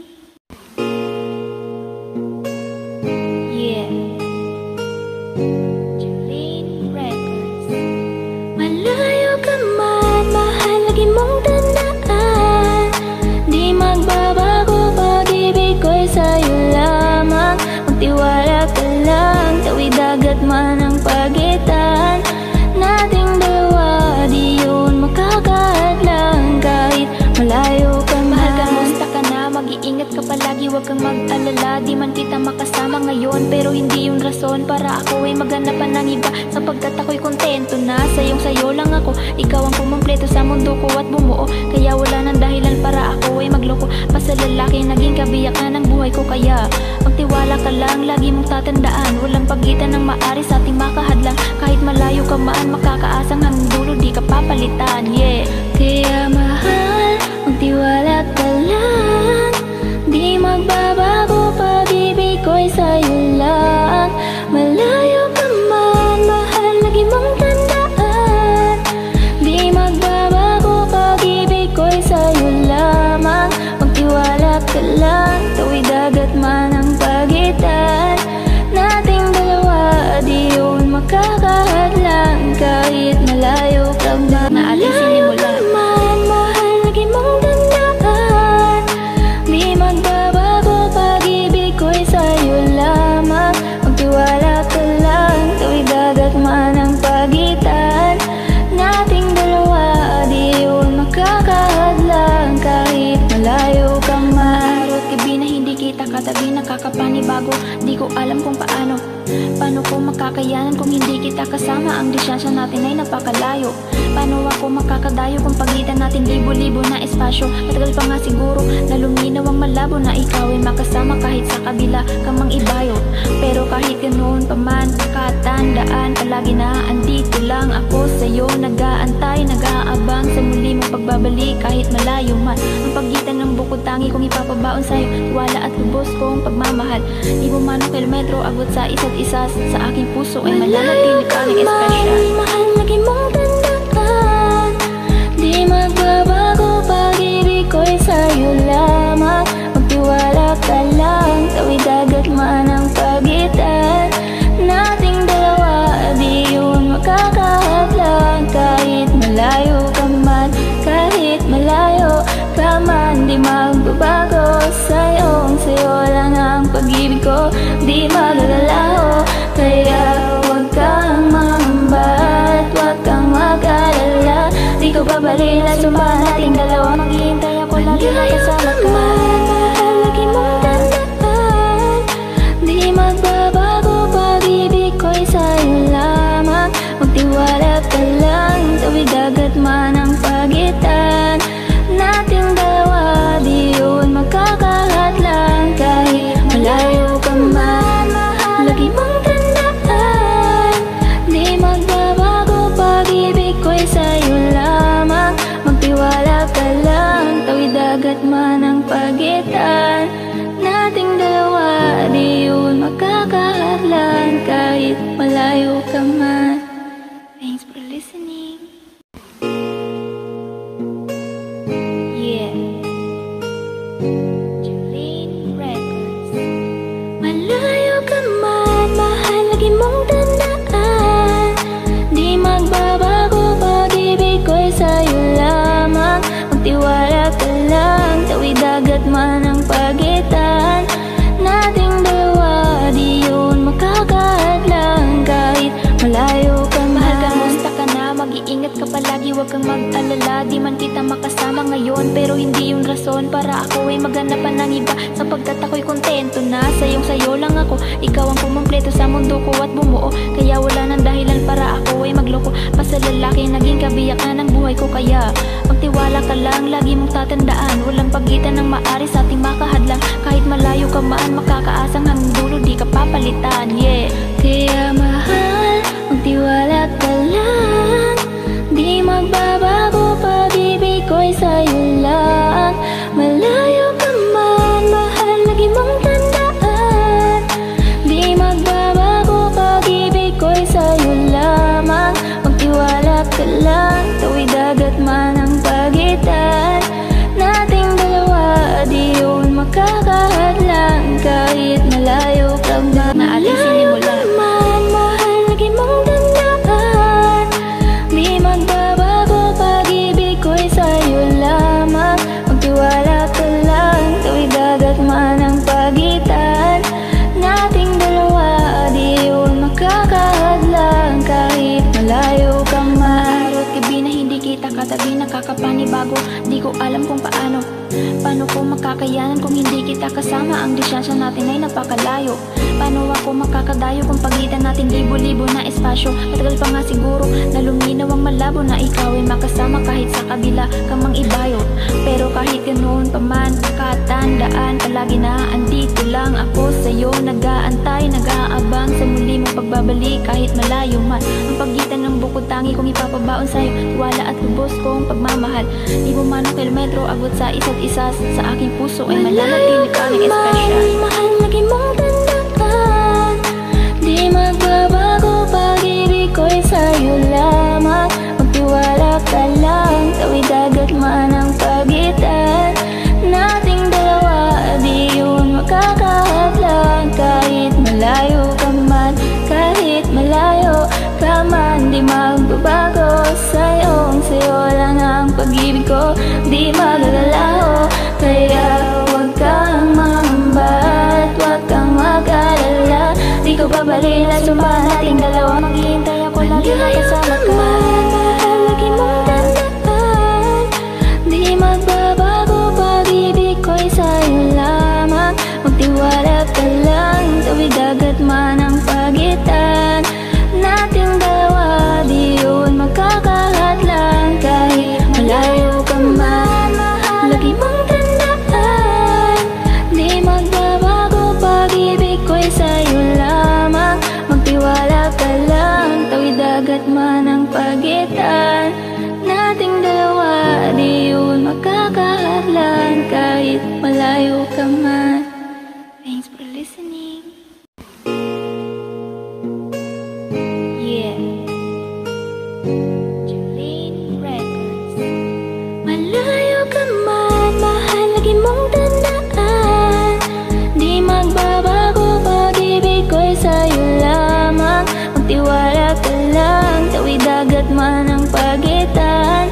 B: Yeah, Jolene Records. Malayo ka man, mahal, lagi mong tandaan. Di magbabago pag-ibig ko'y sa'yo lamang. Magtiwala ka lang, tawid dagat man ang pagitan nating dalawa, di yun makakahadlang kahit malayo ka man. Mahal ka, musta ka na? Mag-iingat ka palagi, huwag kang mag-alala. Di man kita makasama ngayon, pero hindi yun rason para ako ay maghanapan ng iba, sapagkat ako'y kontento na sayo lang ako. Ikaw ang kumumpleto sa mundo ko at bumuo, kaya wala nang dahilan para ako ay magloko. Basta lalaki naging kabiyakan ng buhay ko, kaya magtiwala ka lang, lagi mong tatandaan, walang pagitan ng maari sa ating makahadlang. Kahit malayo ka man, makakaasang hanggang dulo di ka papalitan, yeah. Kaya mahal, magtiwala ka lang. Di magbabago pag-ibig ko'y sa'yo lang. Malayo ka man, mahal, lagi mong tandaan. Di magbabago pag-ibig ko'y sa'yo lamang. Magtiwala ka lang, tawid dagat man ang pagitan nating dalawa, di yun makakahadlang kahit malayo ka man. Malayo ka man, mahal, lagi mong tandaan. Di magbabago pag-ibig ko'y sa'yo
A: nakakapanibago. Di ko alam kung paano ko makakayanan kung hindi kita kasama? Ang distansya natin ay napakalayo. Paano ako makakadayo kung pagitan natin libo-libo na espasyo? Matagal pa nga siguro na luminaw ang malabo na ikaw ay makasama kahit sa kabila kang mang ibayo. Pero kahit ganoon pa man, katandaan palagi na andito lang ako sa'yo, nag-aantay, nag-aabang sa muli mong pagbabalik kahit malayo man. Ang pagitan ng bukod tangi kong ipapabaon sa'yo, tiwala at lubos kong pagmamahal. Di mo man ang kilometro abot sa isa't isa, sa aking puso ay mananatili pa ng espesyal.
B: Mahal, lagi mong tandaan, di magbabago pag-ibig ko'y sa'yo lamang. Magtiwala ka lang, tawid dagat man ang pagitan nating dalawa, di yun makakahadlang. Kahit malayo ka man, kahit malayo ka man, di magbabago sa'yo lang ang pag-ibig ko, di maglalaho. Kaya huwag kang mangamba at huwag kang mag-alala, di ko babalila, sumpa nating dalawa. Maghihintay ako lagi makasama ka. Mahal, lagi mong tandaan, di magbabago pag-ibig ko'y sa'yo lamang. Magtiwala ka lang, tawid dagat man ang pagitan nating dalawa, di yun magkakahadlang. Kahit malayo ka man, lagi mong tandaan, di magbabago pag-ibig ko'y sa'yo lamang. Magtiwala ka lang, tawid dagat man ang pagitan nating dalawa, di yun magkakahadlang. Kahit malayo ka man. Thanks for listening. Yeah, Jolene Records. Malayo ka man, mahal, lagi mong tandaan, di magbabago pag-ibig ko'y sa'yo lamang. Magtiwala ka lang, tawid dagat man ang pagitan nating dalawa, di yun makakahadlang. Kahit malayo ka man. Mahal, kamusta ka na? Mag-iingat ka palagi, huwag kang mag-alala. Di man kita makasama ngayon, pero hindi yun rason para ako ay maghanapan ng iba, sapagkat ako'y kontento na sayo lang ako. Ikaw ang kumumpleto sa mundo ko at bumuo, kaya wala nang dahilan para ako ay magloko pa sa lalaki naging kabiyakan ng buhay ko. Kaya magtiwala ka lang, lagi mong tatandaan, walang pagitan ng maari sa ating makahadlang. Kahit malayo ka man, makakaasang hanggang dulo, di ka papalitan. Yeah, kaya mahal, magtiwala ka lang, di magbabago pag-ibig ko'y sa'yo lang. Malayo ka man, mahal, lagi mong tandaan, di magbabago pag-ibig ko'y sa'yo lamang. Magtiwala ka lang, tawid dagat man ang pagitan nating dalawa, di yun makakahadlang. Kahit malayo ka man,
A: Naating sinimula.
B: mahal, lagi mong tandaan, di magbabago pag-ibig ko'y sa'yo lamang. Magtiwala ka lang, tawid dagat man ang pagitan nating dalawa, di yun makakahadlang. Kahit malayo ka man.
A: Araw at gabi na hindi kita katabi, nakakapanibago. Di ko alam kung paano ko makakayanan kung hindi kita kasama? Ang distansya natin ay napakalayo. Paano ako makakadayo kung pagitan natin libo-libo na espasyo? Matagal pa nga siguro na luminaw ang malabo na ikaw ay makasama kahit sa kabila kang mang ibayo. Pero kahit ganoon pa man, katandaan palagi na andito lang ako sa'yo, nag-aantay, nag-aabang sa muli mong pagbabalik kahit malayo man. Ang pagitan ng bukod tangi kong ipapabaon sa'yo, tiwala at lubos kong pagmamahal. Di mo man ang kilometro abot sa isa't isa, sa aking puso ay mananatili pa ng espesyal.
B: Mahal, lagi mong tandaan, di magbabago pag-ibig ko'y sa'yo lamang. Magtiwala ka lang, tawid dagat man ang pagitan nating dalawa, di yun makakahadlang. Kahit malayo ka man, kahit malayo ka man, di magbabago sa'yo lang ang pag-ibig ko, di maglalaho. Kaya huwag kang mangamba at huwag kang mag-alala, di ko babalila, sumpa nating dalawa.
A: Maghihintay ako lagi makasama ka.
B: Mahal, lagi mong tandaan, di magbabago pag-ibig ko'y sa'yo lamang. Magtiwala ka pagitan nating dalawa, di yun makakahadlan kahit malayo ka man. Thanks for listening. Yeah, Jolene Records. Malayo ka man, mahal, lagi mong tandaan, di magbabago pag-ibig ko'y sa'yo lamang. Magtiwala ka lang, tawid dagat man ang pagitan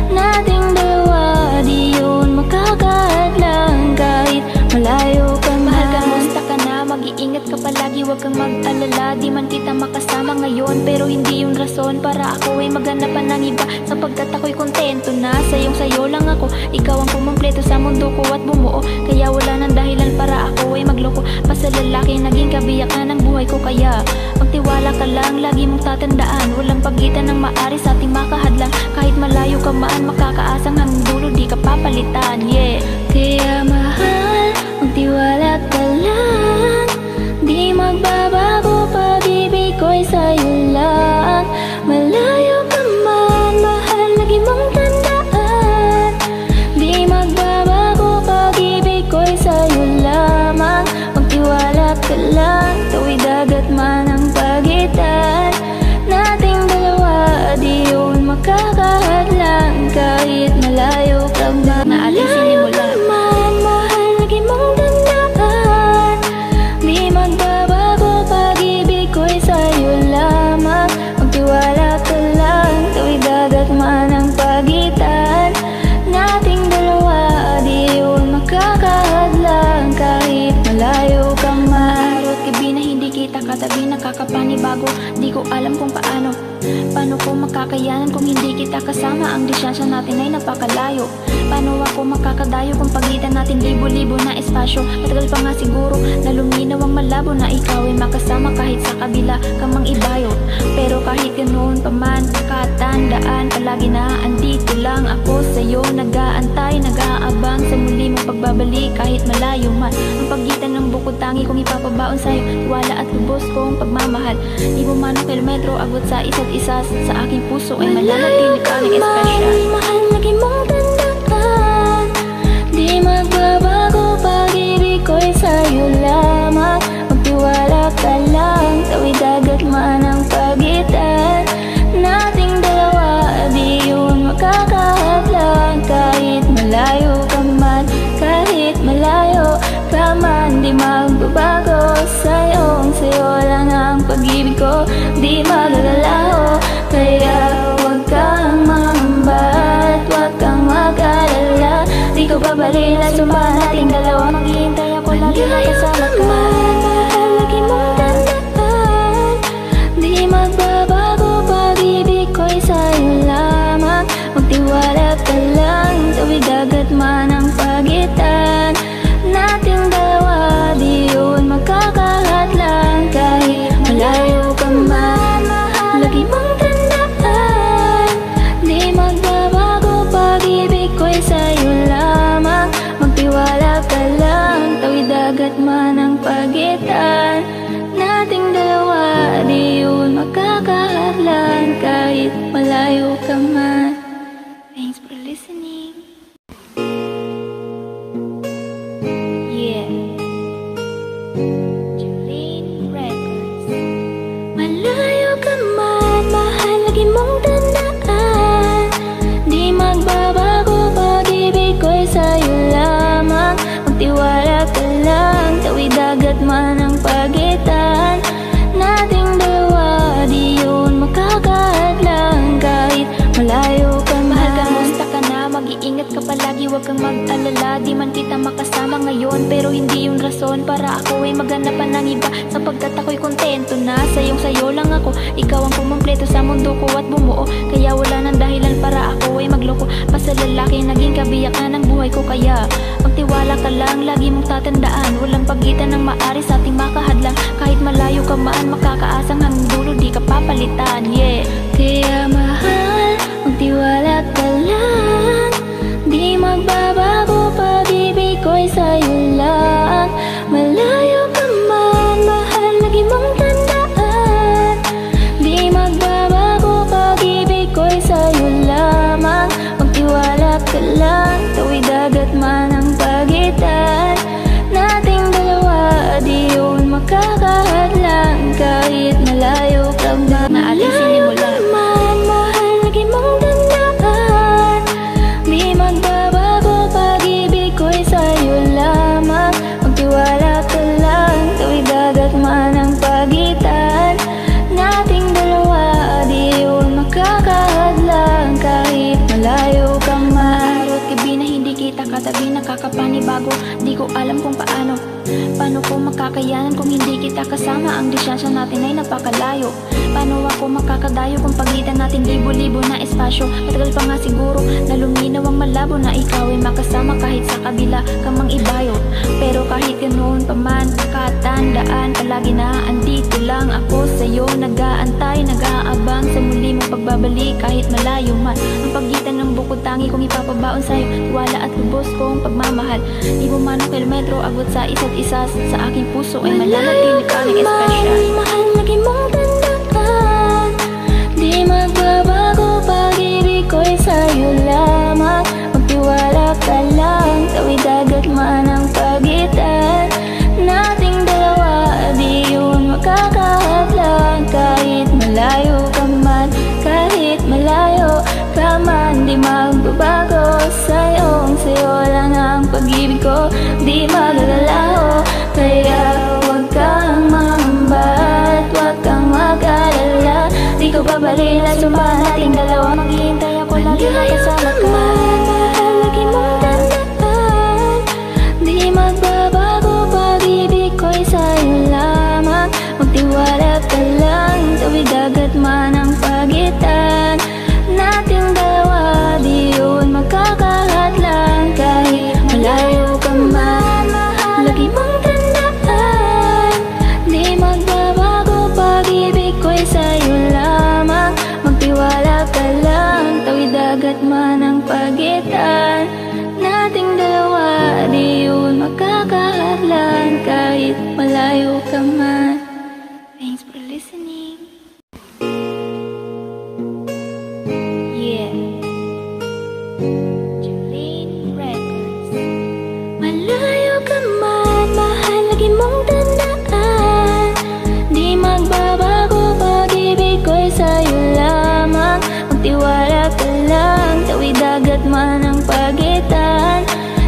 B: nating dalawa, di yun makakahadlang kahit malayo ka man. Mahal, kamusta ka na? Mag-iingat ka palagi, huwag kang mag-alala. Di man kita makasama ngayon, pero hindi yung rason para ako ay maghanapan ng iba, sapagkat ako'y kontento na sayo lang ako. Ikaw ang kumumpleto sa mundo ko at bumuo, kaya wala nang dahilan para ako ay magloko. Basta lalaki naging kabiyakan ng buhay ko, kaya magtiwala ka lang, lagi mong tatandaan, walang pagitan ng maari sa ating makahadlang. Kahit malayo ka man, makakaasang hanggang dulo, di ka papalitan. Yeah, kaya mahal, magtiwala ka lang, di magbabago pag-ibig ko'y sa'yo lang. Malayo ka man, mahal, lagi mong tandaan, di magbabago pag-ibig ko'y sa'yo lamang. Magtiwala ka lang, tawid dagat man ang pagitan nating dalawa, di yun makakahadlang kahit malayo ka man. Naalisin mo lang. Mahal, lagi mong tandaan, di magbabago pag-ibig ko'y sa'yo lamang. Magtiwala ka lang, tawid dagat man ang pagitan nating dalawa, di yun makakahadlang kahit malayo ka man. Araw at gabi na hindi kita katabi, nakakapanibago, di ko alam kung paano ko makakayanan kung hindi kita kasama. Ang distansya natin ay napakalayo, paano ako makakadayo kung pagitan natin libo-libo na espasyo? Matagal pa nga siguro na luminaw ang malabo na ikaw ay makasama kahit sa kabila ka mang ibayo. Pero kahit ganoon pa man, katandaan palagi na andito lang ako sa'yo, nag-aantay, nag-aabang sa muli mong pagbabalik kahit malayo man ang pagitan ng bukod tangi kong ipapabaon sa'yo, wala at lubos kong pagmamahal. Di mo man ang kilometro abot sa isa't isa, sa aking puso ay mananatili pa ng espesyal. Mahal, lagi mong tandaan, di magbabago pag-ibig ko'y sa'yo lamang. Magtiwala ka lang, tawid dagat man ang pagitan nating dalawa, di yun makakahadlang kahit malayo ka man. Kahit malayo ka man, di magbabago sa'yo lang ang pag-ibig ko, di maglalaho. Kaya huwag kang mangamba at huwag kang mag-alala, di ko babalila, sumpa nating dalawa. Maghihintay ako lagi makasama ka. Mahal, lagi mong tandaan, di magbabago pag-ibig ko'y sa'yo lamang. Magtiwala ka lang, tawid dagat man ang pagitan nating dalawa, di yun makakahadlang kahit malayo ka man. Lagi mong tandaan, di magbabago pag-ibig ko'y sa'yo lamang. Magtiwala ka lang, tawid dagat man ang pagitan nating dalawa, di yun makakahadlang kahit malayo ka man. Thanks for listening. Yeah, Jolene Records. Malayo ka man, mahal, lagi mong tandaan, di magbabago pag-ibig ko'y sa'yo lamang. Magtiwala ka lang, tawid dagat man ang pagitan nating dalawa, di yun makakahadlang kahit malayo ka man. Mahal, kamusta ka na? Mag-iingat ka palagi, huwag kang mag-alala. Di man kita makasama ngayon, pero hindi yung rason para ako ay maghanapan ng iba, sapagkat ako'y kontento na sayo lang ako. Ikaw ang kumumpleto sa mundo ko at bumuo, kaya wala nang dahilan para ako ay magloko. Basta lalaki naging kabiyakan ng buhay ko, kaya magtiwala ka lang, lagi mong tatandaan, walang pagitan ng maari sa ating makahadlang. Kahit malayo ka man, makakaasang hanggang dulo, di ka papalitan. Yeah, kaya mahal, magtiwala ka lang, di magbabago pag-ibig ko'y sa'yo lang. Malayo ka man, mahal, lagi mong tandaan, di magbabago pag-ibig ko'y makakahadlang kahit malayo ka man.
A: Na ating sinimula.
B: Mahal, lagi mong tandaan, di magbabago pag-ibig ko'y sa'yo lamang. Magtiwala ka lang, tawid dagat man ang pagitan nating dalawa, di yun makakahadlang kahit malayo ka man.
A: Araw at gabi na hindi kita katabi, nakakapanibago. Di ko alam kung paano ko makakayanan kung hindi kita kasama. Ang distansya natin ay napakalayo. Paano ako makakadayo kung pagitan natin libo-libo na espasyo? Matagal pa nga siguro na luminaw ang malabo na ikaw ay makasama kahit sa kabila ka mang ibayo. Pero kahit ganoon pa man, katandaan palagi na andito lang ako sa'yo, nag-aantay, nag-aabang sa muli mong pagbabalik kahit malayo man. Ang pagitan ng bukod tangi kong ipapabaon sa'yo, wala at lubos kong pagmamahal. Di mo man ang kilometro abot sa isa't isa, sa aking puso ay mananatili pa ng espesyal.
B: Mahal, lagi mong tandaan, di magbabago pag-ibig ko'y sa'yo lamang. Magtiwala ka lang, tawid dagat man ang pagitan nating dalawa, di yun makakahadlang kahit malayo ka man. Kahit malayo ka man, di magbabago sa'yo lang ang pag-ibig ko, di magagalaho. Kaya huwag kang mangamba at huwag kang mag-alala, di ko babalila, sumpa nating dalawa.
A: Maghihintay ako lagi na kasama ka.
B: Mahal, lagi mong tandaan, di magbabago pag-ibig ko'y sa'yo lamang. Magtiwala ka lang, tawid dagat man ang pagitan nating dalawa, di yun makakahadlang kahit malayo ka man. Lagi mong tandaan, di magbabago pag-ibig ko'y sa'yo lamang. Magtiwala ka lang, tawid dagat man ang pagitan nating dalawa, di yun makakahadlang kahit malayo ka man.
A: Thanks for listening. Yeah. Jolene Records.
B: Malayo ka man, mahal, lagi mong tandaan, di magbabago pag-ibig ko'y sa'yo lamang. Magtiwala ka lang, tawid dagat man ang pagitan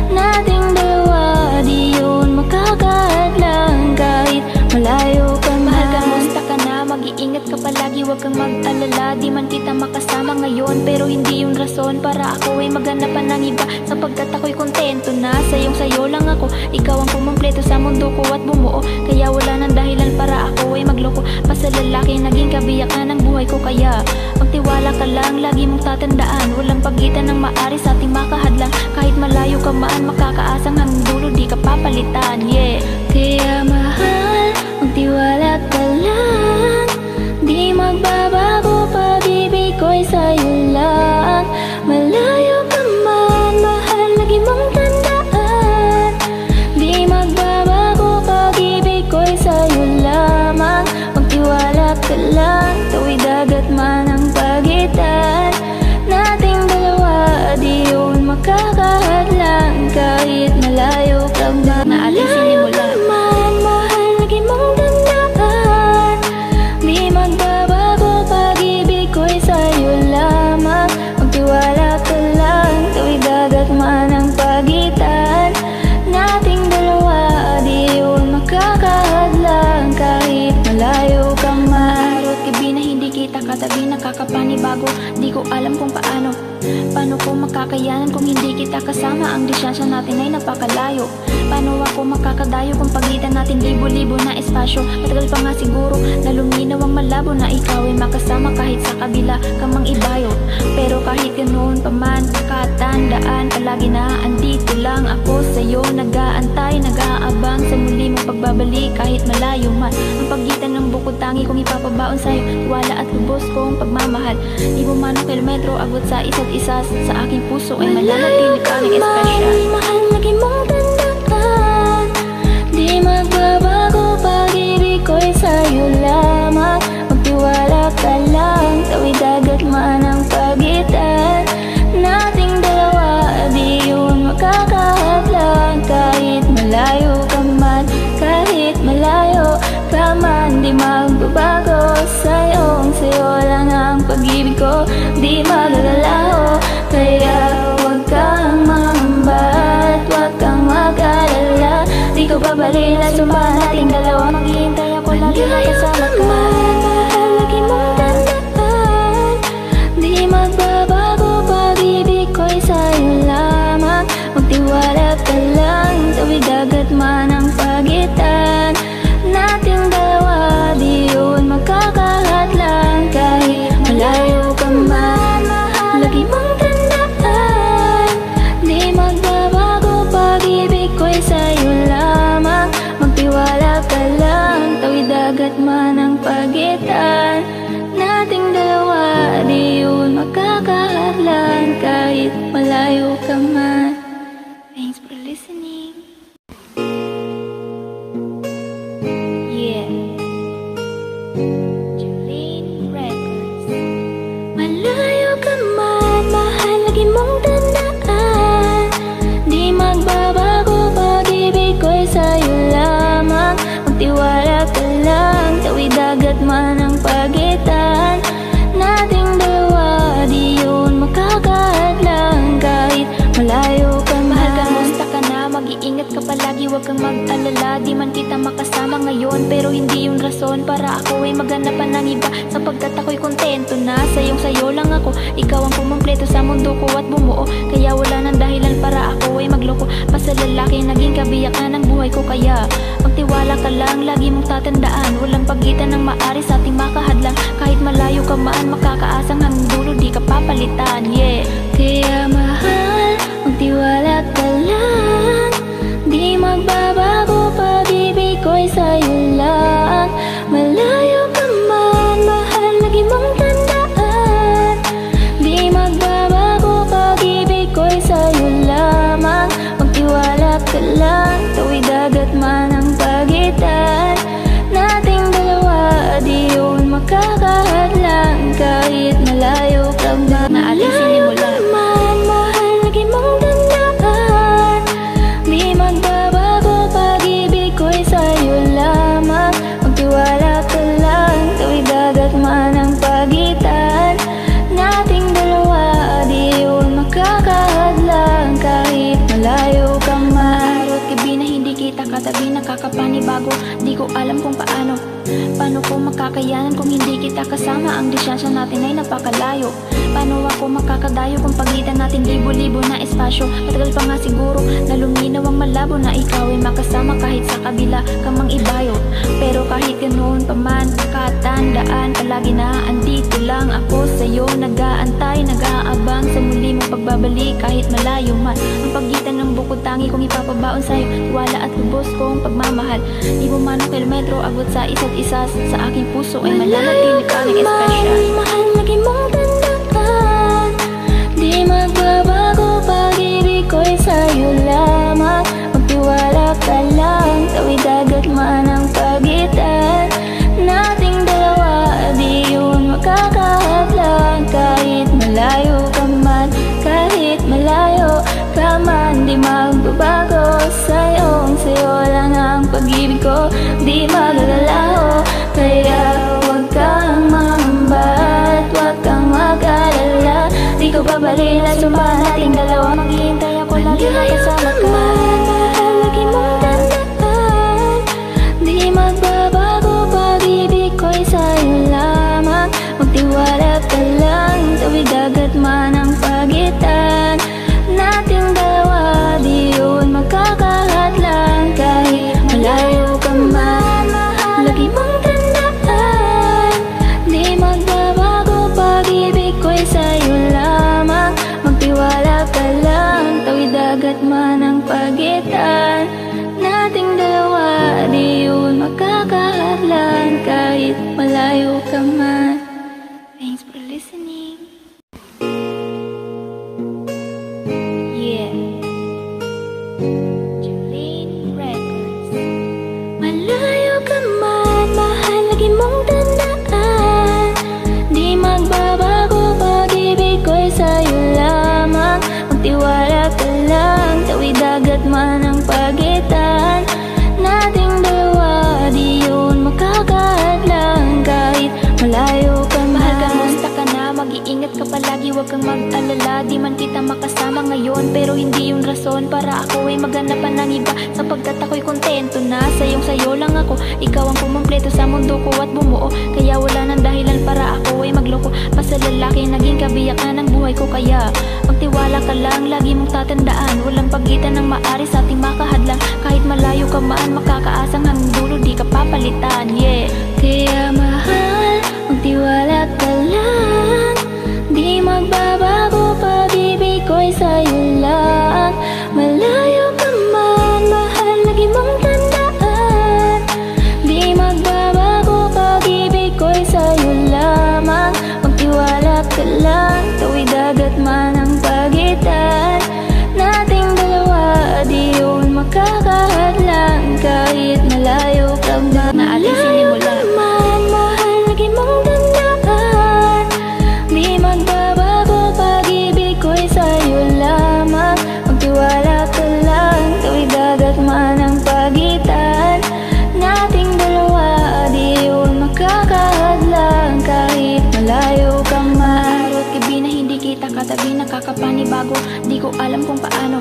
B: nating dalawa, di yun makakahadlang kahit malayo ka man.
A: Mahal, kamusta ka na? Mag-iingat ka palagi, huwag kang mag-alala. Di man kita makasama ngayon, pero hindi yung rason para ako ay maghanapan ng iba, sapagkat ako'y kontento na sayo lang ako. Ikaw ang kumumpleto sa mundo ko at bumuo, kaya wala nang dahilan para ako ay magloko. Basta lalaki naging kabiyakan ng buhay ko, kaya magtiwala ka lang, lagi mong tatandaan, walang pagitan ng maari sa ating makahadlang. Kahit malayo ka man, makakaasang hanggang dulo di ka papalitan. Yeah.
B: Kaya mahal, magtiwala ka lang, di magbabago pag-ibig ko'y sa'yo lang. Malayo ka man, mahal, lagi mong tandaan, di magbabago pag-ibig ko'y sa'yo lamang. Magtiwala ka lang, tawid dagat man ang pagitan nating dalawa, di yun makakahadlang kahit malayo ka man.
A: Na ating sinimula.
B: Mahal, lagi mong tandaan, di magbabago pag-ibig ko'y sa'yo lamang. Magtiwala ka lang, tawid dagat man ang pagitan nating dalawa, di yun makakahadlang kahit malayo ka man.
A: Araw at gabi na hindi kita katabi, nakakapanibago. Di ko alam kung paano ko makakayanan kung hindi kita kasama. Ang distansya natin ay napakalayo. Paano ako makakadayo kung pagitan natin libo-libo na espasyo? Matagal pa nga siguro na luminaw ang malabo na ikaw ay makasama kahit sa kabila ka mang ibayo. Pero kahit ganoon pa man, katandaan palagi na andito lang ako sa'yo, nag-aantay, nag-aabang sa muli mong pagbabalik kahit malayo man. Ang pagitan ng bukod tangi kong ipapabaon sa'yo, wala at lubos kong pagmamahal. Di mo man ang kilometro abot sa isa't isa, sa aking puso ay mananatili pa ng espesyal.
B: Mahal, lagi mong tandaan, di magbabago pag-ibig ko'y sa'yo lamang. Magtiwala ka lang, tawid dagat man ang pagitan nating dalawa, di yun makakahadlang kahit malayo ka man. Kahit malayo di magagalaw. Kaya huwag kang mangamba at huwag kang mag-alala. Di ko babalila, sumpa nating dalawa. Maghihintay ako lagi na kasama ka. Mahal, lagi mong tandaan, di magbabago pag-ibig ko'y sa'yo lamang. Magtiwala ka lang, tawid dagat man ang pagitan nating dalawa, di yun magkakahadlang. Kahit malayo ka man, lagi mong tandaan, di magbabago pag-ibig ko'y sa'yo lamang. Magtiwala ka lang, tawid dagat man ang pagitan nating dalawa, di yun magkakahadlang. Kahit malayo ka man. Thanks for listening. Yeah, Jolene Records. Malayo ka man, mahal, lagi mong tandaan, di magbabago pag-ibig ko'y sa'yo lamang. Magtiwala ka lang, tawid dagat man ang pagitan nating dalawa, di yun makakahadlang. Kahit malayo ka man. Mahal, kamusta ka na? Mag-iingat ka palagi, huwag kang mag-alala. Di man kita makasama ngayon, pero hindi yun rason para ako ay maganapan ng iba. Sapagkat ako'y kontento na sayong-sayo lang ako. Ikaw ang kumumpleto sa mundo ko at bumuo. Kaya wala nang dahilan para ako ay magloko pa sa lalaki naging kabiyakan ng buhay ko. Kaya magtiwala ka lang, lagi mong tatandaan, walang pagitan ng maari sa ating makahadlang. Kahit malayo ka man, makakaasang hanggang dulo, di ka papalitan. Yeah. Kaya mahal, magtiwala ka lang, di magbabago pag-ibig ko'y sa'yo lang. Malayo ka man, mahal, lagi mong tandaan, di magbabago pag-ibig ko'y sa'yo lamang. Magtiwala ka lang, tawid dagat man ang pagitan nating dalawa, di yun makakahadlang. Kahit malayo ka man, naalis sinimula. Mahal, lagi mong tandaan, di magbabago pag-ibig ko'y sa'yo lamang. Magtiwala ka lang, tawid dagat man ang pagitan nating dalawa, di yun makakahadlang. Kahit malayo ka man. Araw at gabi na hindi kita katabi, nakakapanibago. Di ko alam kung paano ko makakayanan kung hindi kita kasama. Ang distansya natin ay napakalayo. Paano ako makakadayo kung pagitan natin libo-libo na espasyo? Matagal pa nga siguro na luminaw ang malabo na ikaw ay makasama kahit sa kabila kang mang ibayo. Pero kahit ganoon pa man, katandaan palagi na andito lang ako sa'yo. Nag-aantay, nag-aabang sa muli mong pagbabalik kahit malayo man. Ang pagitan ng bukod tangi kong ipapabaon sa'yo, tiwala at lubos kong pagmamahal. Di mo man ang kilometro abot sa isa't isa, sa aking puso ay mananatili ka ng espesyal. Mahal, lagi mong tandaan, di magbabago pag-ibig ko'y sa'yo lamang. Magtiwala ka lang, tawid dagat man ang pagitan nating dalawa, di yun makakahadlang. Kahit malayo ka man, kahit malayo ka man, di magbabago sa'yo lang ang pag-ibig ko, di magagalaw. Kaya huwag kang mangamba at huwag kang mag-alala. Di ko babalila, sumpa nating dalawa. Maghihintay ako lagi na kasama ka. Mahal, lagi mong tandaan, di magbabago pag-ibig ko'y sa'yo lamang. Magtiwala ka lang, tawid dagat man ang pagitan nating dalawa, di yun magkakahadlang. Kahit malayo ka man, lagi mong tandaan, di magbabago pag-ibig ko'y sa'yo lamang. Magtiwala ka lang,
A: huwag kang mag-alala. Di man kita makasama ngayon, pero hindi yun rason para ako ay maghanap pa ng iba, sapagkat ako'y kontento na sayo lang ako. Ikaw ang kumumpleto sa mundo ko at bumuo, kaya wala nang dahilan para ako ay magloko pa sa lalaki naging kabiyakan ng buhay ko. Kaya magtiwala ka lang, lagi mong tatandaan, walang pagitan ng maari sa ating makahadlang. Kahit malayo ka man, makakaasang hanggang dulo di ka papalitan, yeah.
B: Kaya mahal, magtiwala ka lang, di magbabago pag-ibig ko'y sa'yo lang. Malayo ka man, mahal, lagi mong tandaan, di magbabago pag-ibig ko'y sa'yo lamang. Magtiwala ka lang, tawid dagat man ang pagitan nating dalawa, di yun makakahadlang. Kahit malayo ka man,
A: Naating sinimula.
B: mahal, lagi mong tandaan, di magbabago pag-ibig ko'y sa'yo lamang. Magtiwala ka lang, tawid dagat man ang pagitan nating dalawa, di yun makakahadlang. Kahit malayo ka man.
A: Araw at gabi na hindi kita katabi, nakakapanibago. Di ko alam kung paano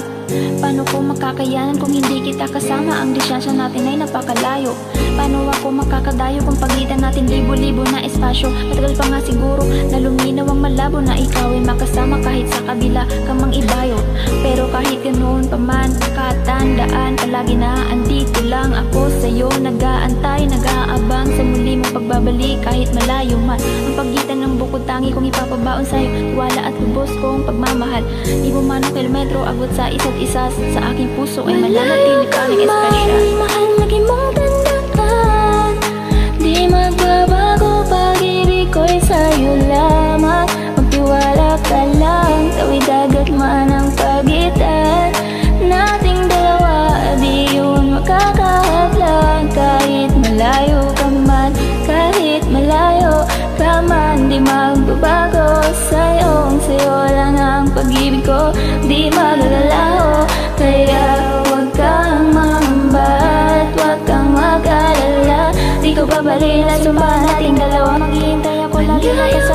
A: ko makakayanan kung hindi kita kasama. Ang distansya natin ay napakalayo. Paano ako makakadayo kung pagitan natin libo-libo na espasyo? Matagal pa nga siguro na luminaw ang malabo na ikaw ay makasama kahit sa kabila ka mang ibayo. Pero kahit ganoon pa man, katandaan palagi na andito lang ako sa'yo, nag-aantay, nag-aabang sa muli mong pagbabalik kahit malayo man. Ang pagitan ng bukod tangi kong ipapabaon sa'yo, wala at lubos kong pagmamahal. Di mo man ang kilometro abot sa isa't isa, sa aking puso ay mananatili pa ng espesyal.
B: Mahal, lagi mong tandaan, di magbabago pag-ibig ko'y sa'yo lamang. Magtiwala ka lang, tawid dagat man ang pagitan nating dalawa, di yun makakahadlang. Kahit malayo ka man, kahit malayo ka man, di magbabago sa'yo lang ang pag-ibig ko, di maglalaho. Kaya huwag kang mangamba at huwag kang mag-alala, di ko babalila, sumpa nating dalawa.
A: Maghihintay ako lagi makasama